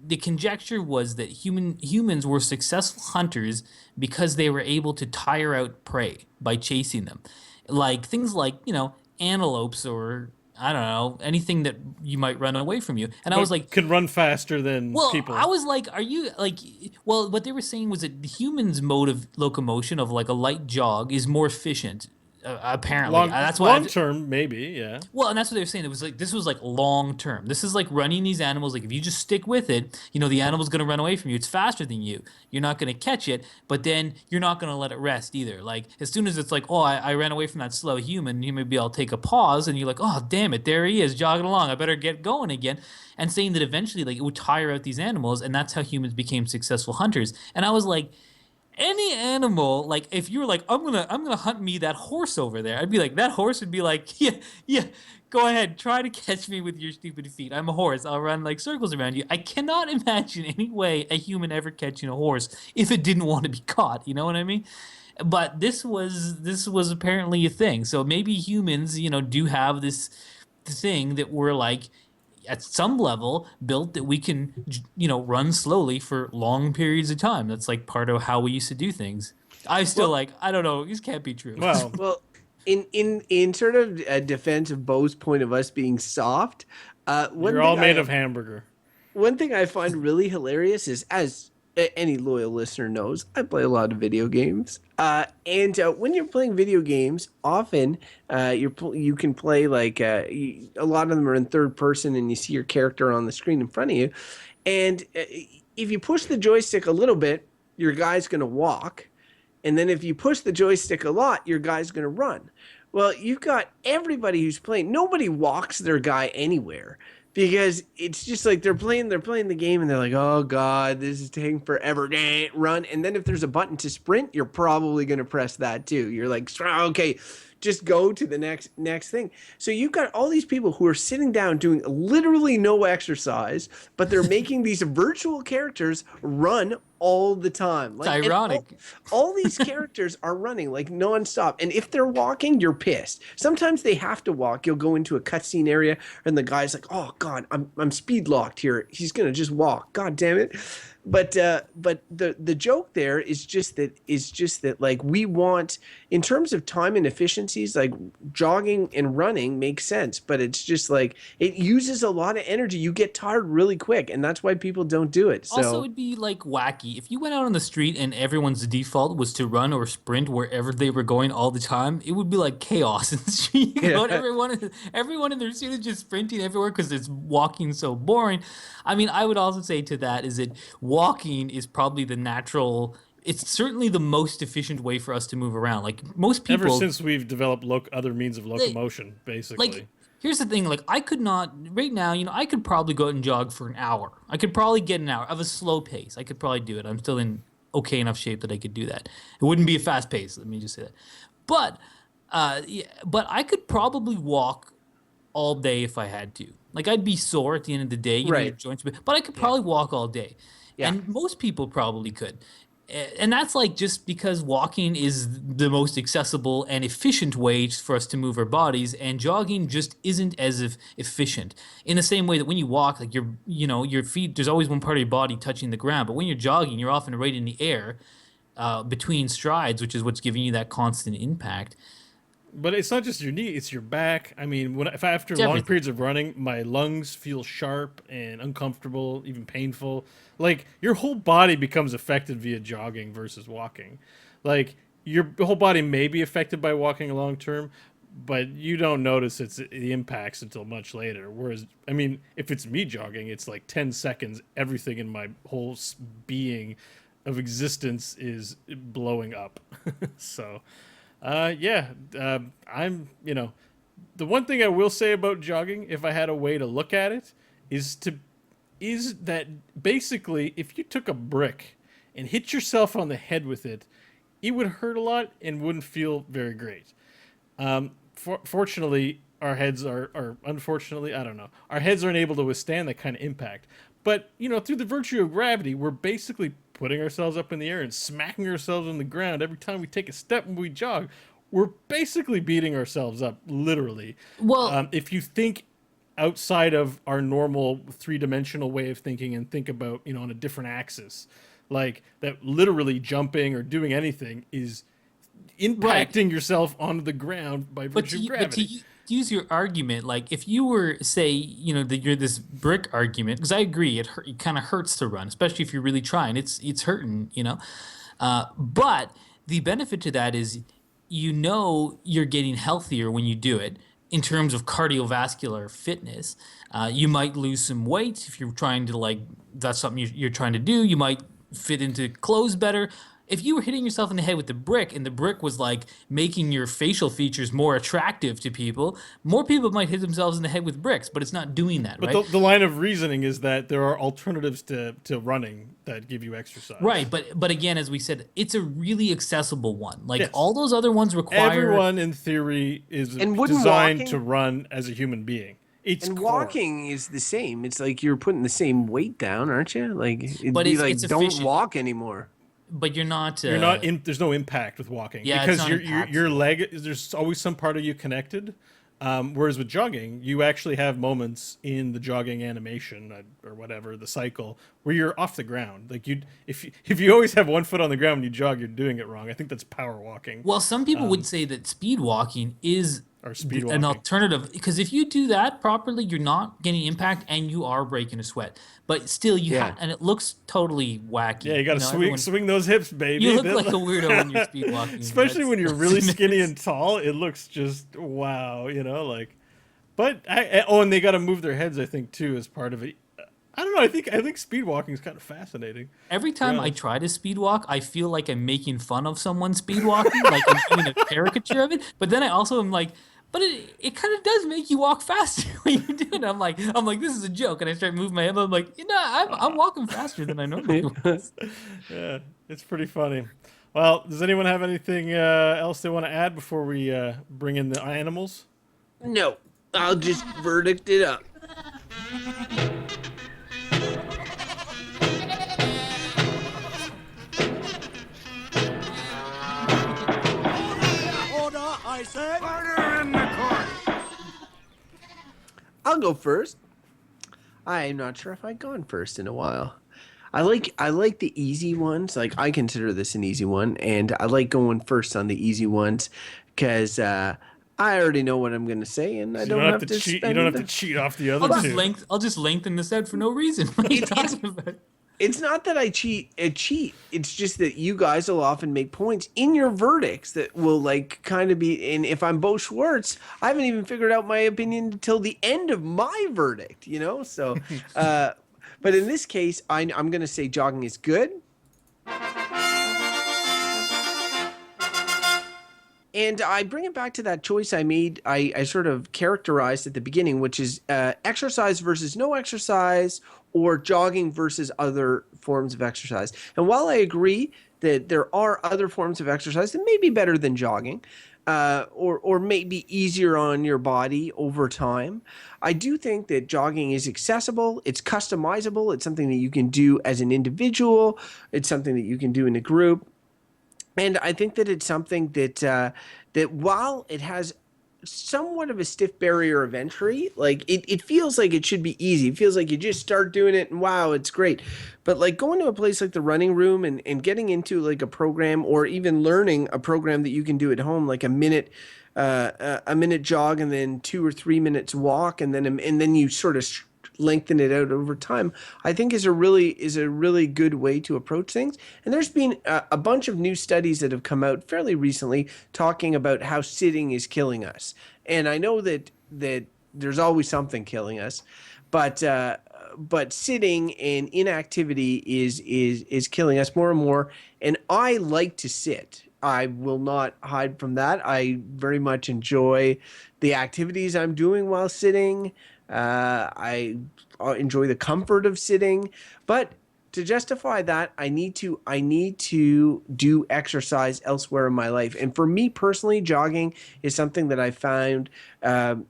the conjecture was that humans were successful hunters because they were able to tire out prey by chasing them, like things like, antelopes, or I don't know, anything that you might run away from you. And I was like, can run faster than well, people. I was like, are you like, well, what they were saying was that the human's mode of locomotion of like a light jog is more efficient. Apparently, that's why. Long term, maybe, yeah. Well, and that's what they were saying. It was like, this was like long term. This is like running these animals. Like, if you just stick with it, the animal's gonna run away from you. It's faster than you. You're not gonna catch it, but then you're not gonna let it rest either. Like, as soon as it's like, oh, I ran away from that slow human, maybe I'll take a pause, and you're like, oh, damn it, there he is jogging along. I better get going again. And saying that eventually, like, it would tire out these animals, and that's how humans became successful hunters. And I was like, any animal, like, if you were like, I'm gonna hunt me that horse over there, I'd be like, that horse would be like, yeah, go ahead, try to catch me with your stupid feet. I'm a horse. I'll run like circles around you. I cannot imagine any way a human ever catching a horse if it didn't want to be caught. You know what I mean? But this was apparently a thing. So maybe humans, do have this thing that we're like, at some level, built that we can, run slowly for long periods of time. That's like part of how we used to do things. I still, like, I don't know, this can't be true. Well, Well, in sort of a defense of Bo's point of us being soft, you're all made of hamburger. one thing I find really hilarious is, as any loyal listener knows, I play a lot of video games. And when you're playing video games, often you can play like a lot of them are in third person, and you see your character on the screen in front of you. And if you push the joystick a little bit, your guy's going to walk. And then if you push the joystick a lot, your guy's going to run. Well, you've got everybody who's playing. Nobody walks their guy anywhere, because it's just like they're playing the game, and they're like, oh God, this is taking forever. Run. And then if there's a button to sprint, you're probably going to press that too. You're like, okay, just go to the next thing. So you've got all these people who are sitting down doing literally no exercise, but they're making these virtual characters run all the time. It's Like, and ironic. all these characters are running like nonstop. And if they're walking, you're pissed. Sometimes they have to walk. You'll go into a cutscene area and the guy's like, "Oh God, I'm speed locked here. He's gonna just walk. God damn it." But the joke there is just that like we want, in terms of time and efficiencies, like jogging and running makes sense, but it's just like it uses a lot of energy. You get tired really quick, and that's why people don't do it. So Also, it'd be like wacky if you went out on the street and everyone's default was to run or sprint wherever they were going all the time. It would be like chaos in the street. You know, and everyone in their suit is just sprinting everywhere because it's walking so boring. I mean, I would also say to that is that walking is probably the natural. It's certainly the most efficient way for us to move around. Like most people, Ever since we've developed other means of locomotion, basically. like here's the thing, like I could not right now, I could probably go out and jog for an hour. I could probably get an hour of a slow pace. I could probably do it. I'm still in okay enough shape that I could do that. It wouldn't be a fast pace, let me just say that. But yeah, but I could probably walk all day if I had to. Like I'd be sore at the end of the day, your right. joints, but I could probably walk all day. Yeah. And most people probably could. And that's like just because walking is the most accessible and efficient way for us to move our bodies, and jogging just isn't as efficient. In the same way that when you walk, like your feet, there's always one part of your body touching the ground, but when you're jogging, you're often right in the air between strides, which is what's giving you that constant impact. But it's not just your knee; it's your back. I mean, if after It's long everything. periods of running, my lungs feel sharp and uncomfortable, even painful. Like your whole body becomes affected via jogging versus walking. Like your whole body may be affected by walking long term, but you don't notice the impacts until much later. Whereas, I mean, if it's me jogging, it's like 10 seconds. Everything in my whole being of existence is blowing up. So. Yeah, I'm, the one thing I will say about jogging, if I had a way to look at it, is that basically if you took a brick and hit yourself on the head with it, it would hurt a lot and wouldn't feel very great. Fortunately, our heads are unfortunately, I don't know, our heads aren't able to withstand that kind of impact. But, through the virtue of gravity, we're basically putting ourselves up in the air and smacking ourselves on the ground every time we take a step when we jog. We're basically beating ourselves up, literally. Well, If you think outside of our normal three-dimensional way of thinking and think about, on a different axis, like that literally jumping or doing anything is impacting yourself onto the ground by virtue of gravity. To use your argument, like if you were say, that you're this brick argument, because I agree, it kind of hurts to run, especially if you're really trying. It's hurting, but the benefit to that is, you're getting healthier when you do it in terms of cardiovascular fitness. You might lose some weight if you're trying to that's something you're trying to do. You might fit into clothes better. If you were hitting yourself in the head with the brick and the brick was like making your facial features more attractive to people, more people might hit themselves in the head with bricks, but it's not doing that, But right? the line of reasoning is that there are alternatives to running that give you exercise. Right, but again, as we said, it's a really accessible one. Like Yes. all those other ones require Everyone, in theory, is And wouldn't designed walking- to run as a human being. It's And core. walking is the same. It's like you're putting the same weight down, aren't you? Like it'd But be it's- like it's don't efficient. walk anymore. but you're not. You're not in. There's no impact with walking Yeah, it's because not your impactful. leg. There's always some part of you connected. Whereas with jogging, you actually have moments in the jogging animation or whatever the cycle where you're off the ground. Like if you always have one foot on the ground when you jog, you're doing it wrong. I think that's power walking Well, some people would say that speed walking is or speed an walking. alternative, because if you do that properly, you're not getting impact and you are breaking a sweat. But still, and it looks totally wacky. Yeah, you got to everyone- swing those hips, baby. You look like a weirdo when you're speed walking. Especially when you're That's really skinny amazing. and tall, it looks just wow, But and they got to move their heads, I think, too, as part of it. I don't know. I think speed walking is kind of fascinating. Every time I Yeah. try to speed walk, I feel like I'm making fun of someone speed walking, like I'm doing a caricature of it. But then I also am like, but it kind of does make you walk faster when you do it. I'm like, this is a joke, and I start moving my head. I'm like, I'm walking faster than I normally would. Yeah, it's pretty funny. Well, does anyone have anything else they want to add before we bring in the animals? No, I'll just verdict it up. Order, I said. Order in the court. I'll go first. I'm not sure if I've gone first in a while. I like the easy ones. Like I consider this an easy one, and I like going first on the easy ones because I already know what I'm going to say, and I You don't have to cheat. spend. You don't have to cheat off the I'll other just two. I'll just lengthen this out for no reason. What are you talking about? It's not that I cheat. It's just that you guys will often make points in your verdicts that will like kind of be. And if I'm Bo Schwartz, I haven't even figured out my opinion until the end of my verdict. You know, so. But in this case, I'm going to say jogging is good. And I bring it back to that choice I made. I sort of characterized at the beginning, which is exercise versus no exercise, or jogging versus other forms of exercise. And while I agree that there are other forms of exercise that may be better than jogging, or may be easier on your body over time, I do think that jogging is accessible. It's customizable. It's something that you can do as an individual. It's something that you can do in a group. And I think that it's something that while it has somewhat of a stiff barrier of entry, like it feels like it should be easy. It feels like you just start doing it and wow, it's great. But like going to a place like the running room and getting into like a program, or even learning a program that you can do at home, like a minute jog and then 2 or 3 minutes walk, and then you sort of lengthen it out over time, I think is a really good way to approach things. And there's been a bunch of new studies that have come out fairly recently talking about how sitting is killing us. And I know that there's always something killing us, but sitting and inactivity is killing us more and more. And I like to sit. I will not hide from that. I very much enjoy the activities I'm doing while sitting. I enjoy the comfort of sitting, but to justify that, I need to do exercise elsewhere in my life. And for me personally, jogging is something that I found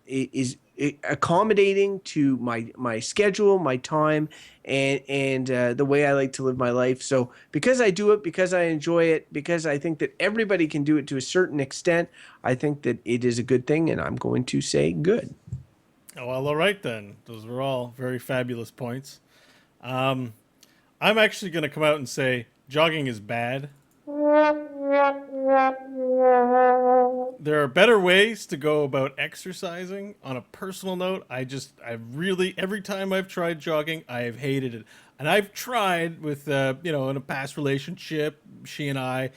is accommodating to my schedule, my time, and the way I like to live my life. So because I do it, because I enjoy it, because I think that everybody can do it to a certain extent, I think that it is a good thing, and I'm going to say good. Oh, well, all right then. Those were all very fabulous points. I'm actually going to come out and say jogging is bad. There are better ways to go about exercising. On a personal note, I really, every time I've tried jogging, I have hated it. And I've tried with, in a past relationship, she and I,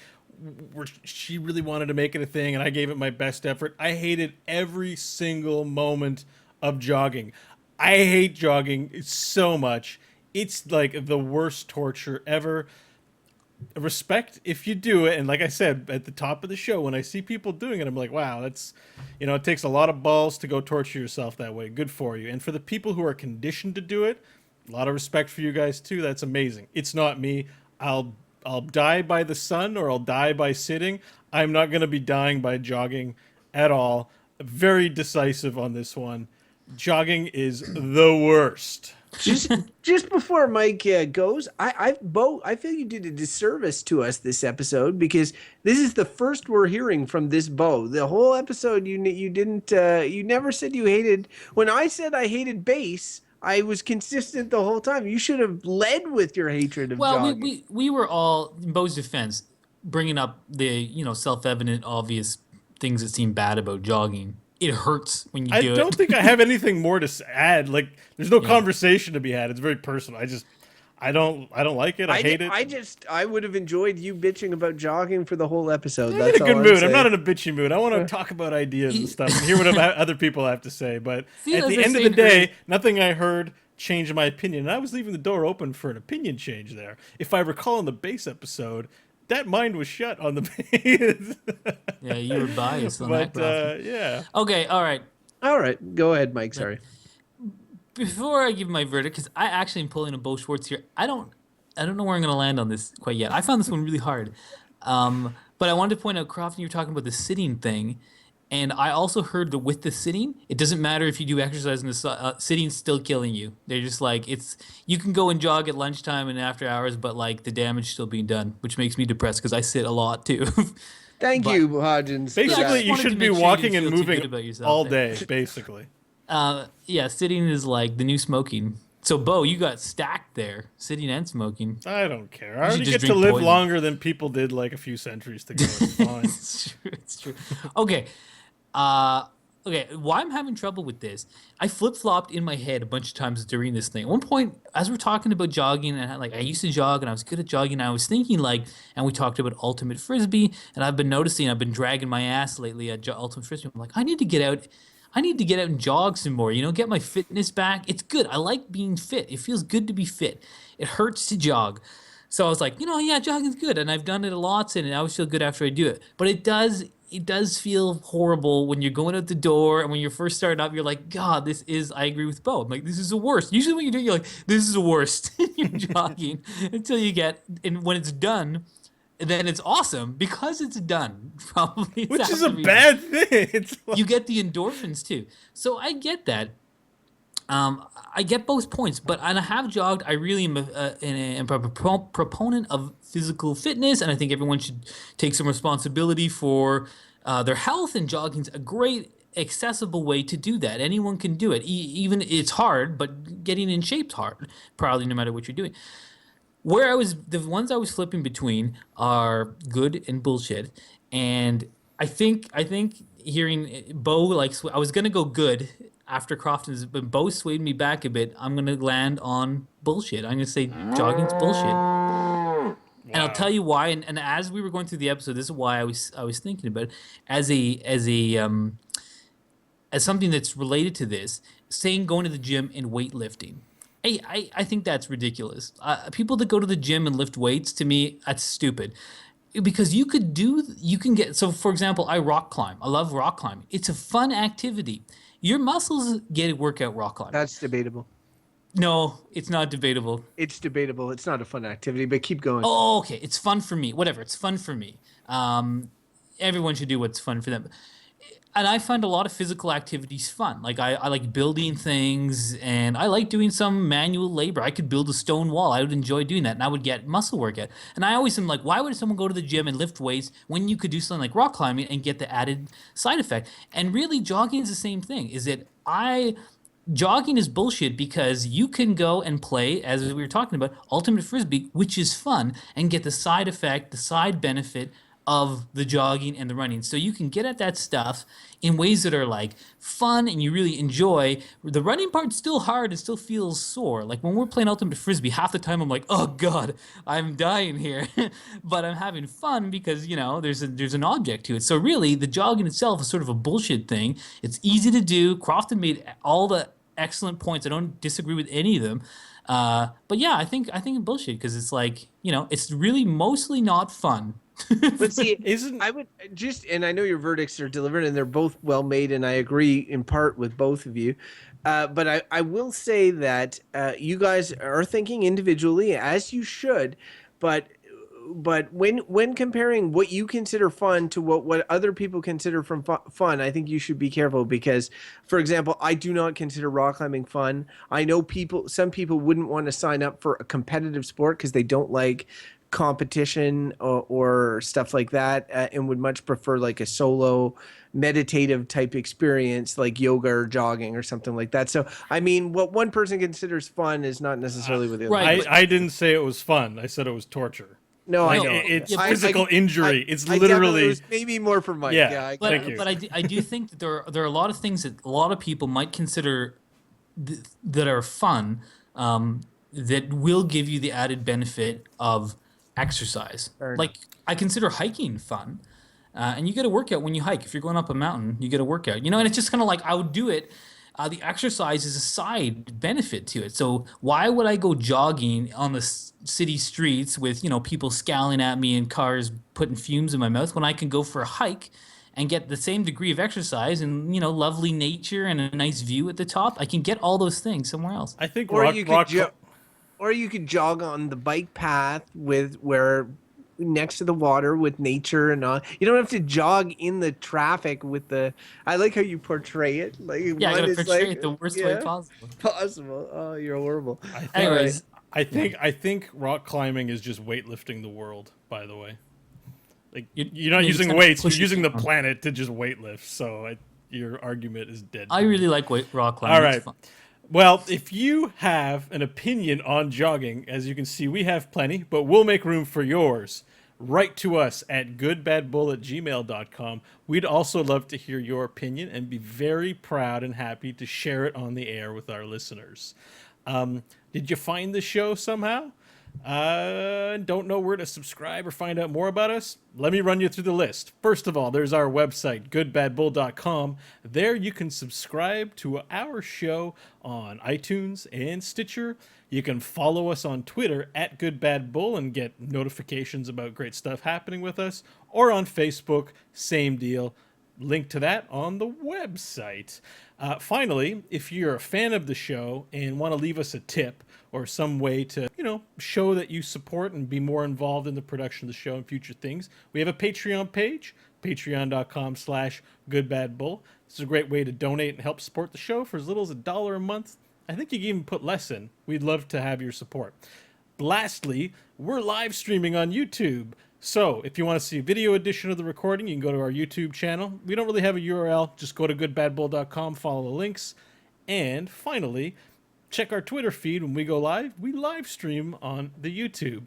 she really wanted to make it a thing, and I gave it my best effort. I hated every single moment of jogging. I hate jogging so much. It's like the worst torture ever. Respect if you do it, and like I said at the top of the show, when I see people doing it, I'm like, wow, that's, it takes a lot of balls to go torture yourself that way. Good for you. And for the people who are conditioned to do it, a lot of respect for you guys too. That's amazing. It's not me. I'll die by the sun, or I'll die by sitting. I'm not going to be dying by jogging at all. Very decisive on this one. Jogging is the worst. Just before Mike goes, Bo, I feel you did a disservice to us this episode, because this is the first we're hearing from this Bo. The whole episode, you didn't, you never said you hated. When I said I hated bass, I was consistent the whole time. You should have led with your hatred of Well, jogging. we were all, in Bo's defense, bringing up the self-evident, obvious things that seem bad about jogging. It hurts when you I do don't it. think I have anything more to add. Like, there's no conversation to be had. It's very personal. I don't like it. I hate it. I would have enjoyed you bitching about jogging for the whole episode. I'm That's in a good all I'm mood. I'm saying. not in a bitchy mood. I want to talk about ideas and stuff and hear what other people have to say. But See, at as the I end of say, the day, nothing I heard changed my opinion. And I was leaving the door open for an opinion change there. If I recall in the base episode, that mind was shut on the base. Yeah, you were biased on that, But Crofton. yeah. Okay, all right. All right, go ahead, Mike. Sorry. Before I give my verdict, because I actually am pulling a Bo Schwartz here, I don't know where I'm going to land on this quite yet. I found this one really hard. But I wanted to point out, Crofton, you were talking about the sitting thing. And I also heard that with the sitting, it doesn't matter if you do exercise in the sitting's still killing you. They're just like, you can go and jog at lunchtime and after hours, but like the damage still being done, which makes me depressed because I sit a lot too. Thank But you, Hodgins. for Basically, that. you wanted to should be make sure you walking didn't and feel too good moving about yourself all there. day, basically. Yeah, sitting is like the new smoking. So, Bo, you got stacked there, sitting and smoking. I don't care. I should already just get to drink live poison. longer than people did like a few centuries ago. It's fine. It's true. It's true. Okay. Okay. Why I'm having trouble with this? I flip flopped in my head a bunch of times during this thing. At one point, as we're talking about jogging, and I used to jog, and I was good at jogging. And I was thinking and we talked about ultimate frisbee, and I've been noticing I've been dragging my ass lately at ultimate frisbee. I'm like, I need to get out. I need to get out and jog some more. Get my fitness back. It's good. I like being fit. It feels good to be fit. It hurts to jog. So I was like, yeah, jogging's good, and I've done it a lot, and I always feel good after I do it. But it does feel horrible when you're going out the door, and when you're first starting up, you're like, God, I agree with Bo. I'm like, this is the worst. Usually when you do it, you're like, this is the worst. You're jogging until and when it's done, then it's awesome because it's done. Probably it's Which is a after bad thing. It's like, you get the endorphins too. So I get that. I get both points, but and I have jogged. I really am a proponent of physical fitness, and I think everyone should take some responsibility for their health. And jogging's a great, accessible way to do that. Anyone can do it. Even it's hard, but getting in shape's hard. Probably no matter what you're doing. The ones I was flipping between are good and bullshit, and I think hearing Bo I was gonna go good after Crofton's, but Bo swayed me back a bit. I'm gonna land on bullshit. I'm gonna say jogging's bullshit. And I'll tell you why. And as we were going through the episode, this is why I was thinking about it as something that's related to this. Saying going to the gym and weightlifting. I think that's ridiculous. People that go to the gym and lift weights, to me, that's stupid. Because you can get, so for example, I rock climb. I love rock climbing. It's a fun activity. Your muscles get a workout rock climbing. That's debatable. No, it's not debatable. It's debatable. It's not a fun activity, but keep going. Oh, okay. It's fun for me. Whatever. It's fun for me. Everyone should do what's fun for them. And I find a lot of physical activities fun. Like I like building things, and I like doing some manual labor. I could build a stone wall. I would enjoy doing that, and I would get muscle workout. And I always am like, why would someone go to the gym and lift weights when you could do something like rock climbing and get the added side effect? And really, jogging is the same thing. Jogging is bullshit because you can go and play, as we were talking about, ultimate frisbee, which is fun, and get the side effect, the side benefit of the jogging and the running. So you can get at that stuff in ways that are like fun and you really enjoy. The running part's still hard, it still feels sore. Like when we're playing ultimate frisbee, half the time I'm like, oh God, I'm dying here. But I'm having fun because, there's an object to it. So really, the jogging itself is sort of a bullshit thing. It's easy to do. Crofton made all the excellent points. I don't disagree with any of them. But yeah, I think it's bullshit because it's like, it's really mostly not fun. But see, I would and I know your verdicts are delivered and they're both well made, and I agree in part with both of you. But I will say that you guys are thinking individually, as you should. But when comparing what you consider fun to what other people consider fun, I think you should be careful because, for example, I do not consider rock climbing fun. I know some people wouldn't want to sign up for a competitive sport because they don't like competition or stuff like that, and would much prefer like a solo meditative type experience like yoga or jogging or something like that. So I mean, what one person considers fun is not necessarily what the other. Right. I didn't say it was fun. I said it was torture. No, I know. It's Yeah, physical injury. It's I definitely literally. was maybe more for Mike. Yeah. Yeah, Thank you. But I do think that there are a lot of things that a lot of people might consider that are fun, that will give you the added benefit of exercise. Like I consider hiking fun, and you get a workout when you hike. If you're going up a mountain, you get a workout. And it's just kind of like I would do it. The exercise is a side benefit to it. So why would I go jogging on the city streets with people scowling at me and cars putting fumes in my mouth when I can go for a hike and get the same degree of exercise and lovely nature and a nice view at the top? I can get all those things somewhere else. I think or you could jog on the bike path where next to the water with nature and all. You don't have to jog in the traffic with the. I like how you portray it. Like Yeah, I one gotta is portray like, it the worst way yeah, possible. possible. Oh, you're horrible. I think All right. Anyways, I think rock climbing is just weightlifting the world. By the way, like You- you're not you just using gotta weights; you're push it using the down. planet to just weightlift. So your argument is dead. I really like rock climbing. All It's right. fun. Well, if you have an opinion on jogging, as you can see, we have plenty, but we'll make room for yours. Write to us at goodbadbull@gmail.com. We'd also love to hear your opinion and be very proud and happy to share it on the air with our listeners. Did you find the show somehow? Don't know where to subscribe or find out more about us? Let me run you through the list. First of all, there's our website, goodbadbull.com. There you can subscribe to our show on iTunes and Stitcher. You can follow us on Twitter at goodbadbull and get notifications about great stuff happening with us. Or on Facebook, same deal. Link to that on the website. Finally, if you're a fan of the show and want to leave us a tip or some way to, show that you support and be more involved in the production of the show and future things, we have a Patreon page, patreon.com/goodbadbull. This is a great way to donate and help support the show for as little as $1 a month. I think you can even put less in. We'd love to have your support. Lastly, we're live streaming on YouTube. So if you want to see a video edition of the recording, you can go to our YouTube channel. We don't really have a URL. Just go to goodbadbull.com, follow the links. And finally, check our Twitter feed when we go live. We live stream on the YouTube.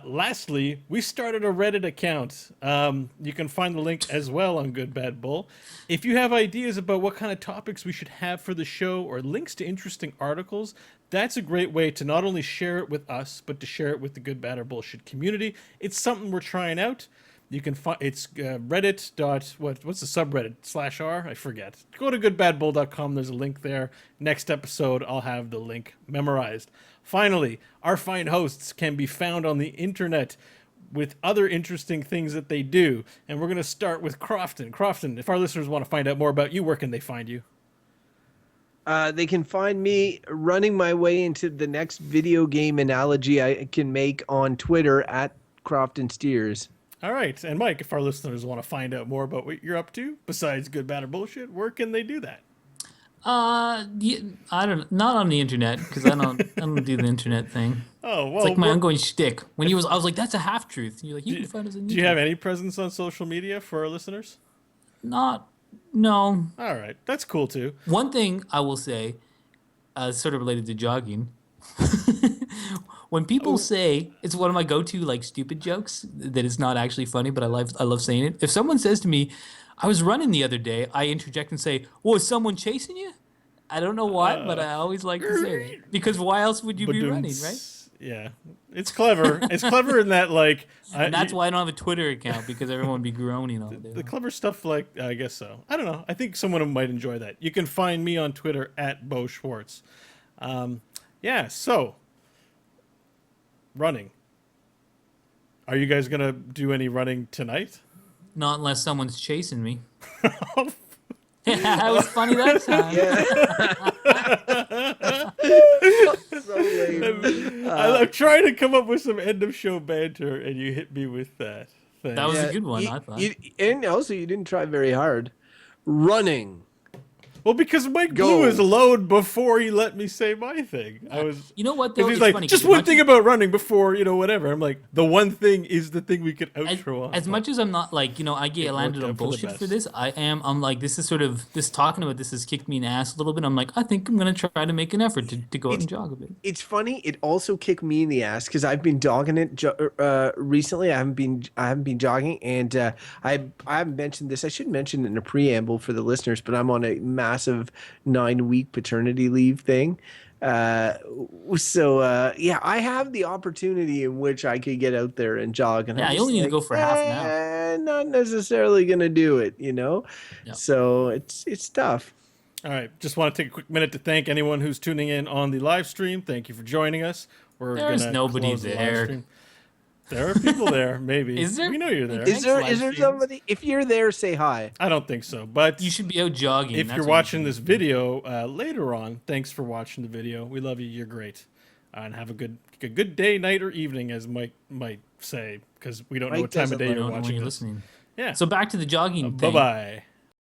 Lastly, we started a Reddit account. You can find the link as well on Good Bad Bull. If you have ideas about what kind of topics we should have for the show or links to interesting articles, that's a great way to not only share it with us, but to share it with the Good Bad or Bullshit community. It's something we're trying out. You can find it's Reddit. What's the subreddit /r? I forget. Go to goodbadbull.com. There's a link there. Next episode, I'll have the link memorized. Finally, our fine hosts can be found on the internet with other interesting things that they do. And we're going to start with Crofton. Crofton, if our listeners want to find out more about you, where can they find you? They can find me running my way into the next video game analogy I can make on Twitter at Crofton Steers. All right. And Mike, if our listeners want to find out more about what you're up to, besides Good, Bad, or Bullshit, where can they do that? I don't, not on the internet because I don't do the internet thing. Oh, well. It's like my ongoing shtick. When I was like, that's a half truth. You're like, you can find us on YouTube. Do you have any presence on social media for our listeners? No. All right. That's cool too. One thing I will say, sort of related to jogging. When people say, it's one of my go-to like stupid jokes that is not actually funny, but I love saying it. If someone says to me, I was running the other day, I interject and say, was someone chasing you? I don't know why, but I always like to say that. Because why else would you be running, right? Yeah. It's clever. It's clever in that, like... And that's why I don't have a Twitter account, because everyone would be groaning all day. The clever stuff, like, I guess so. I don't know. I think someone might enjoy that. You can find me on Twitter at Bo Schwartz. Yeah, so... Running. Are you guys going to do any running tonight? Not unless someone's chasing me. That was funny that time. So lame. I'm trying to come up with some end of show banter, and you hit me with that thing. That was a good one, I thought. And also, you didn't try very hard. Running. Well, because Mike Go. blew his load before he let me say my thing. I was. You know what, though? He's It's like, funny, just 'cause one much thing as- about running before, whatever. I'm like, the one thing is the thing we could outro on. As much as I'm not like, I get landed worked on out for the bullshit for best. this, I'm like, this is sort of, this talking about this has kicked me in the ass a little bit. I'm like, I think I'm going to try to make an effort to go out and jog a bit. It's funny. It also kicked me in the ass because I've been dogging it recently. I haven't been jogging, and I haven't mentioned this. I should mention it in a preamble for the listeners, but I'm on a massive 9-week paternity leave thing. I have the opportunity in which I could get out there and jog. And Yeah, I'm you just only need to go for half an hour. Not necessarily gonna do it, Yeah. So it's tough. All right, just want to take a quick minute to thank anyone who's tuning in on the live stream. Thank you for joining us. There's gonna nobody close the live there. stream. There are people there, maybe. Is there? We know you're there. Is Is there live streams. somebody? If you're there, say hi. I don't think so, but You should be out jogging. if That's you're what you watching should this be. video later on, thanks for watching the video. We love you. You're great. and have a good day, night, or evening, as Mike might say, because we don't know Mike what time of doesn't day let you're When watching you're this. listening. Yeah. So back to the jogging Bye thing. bye.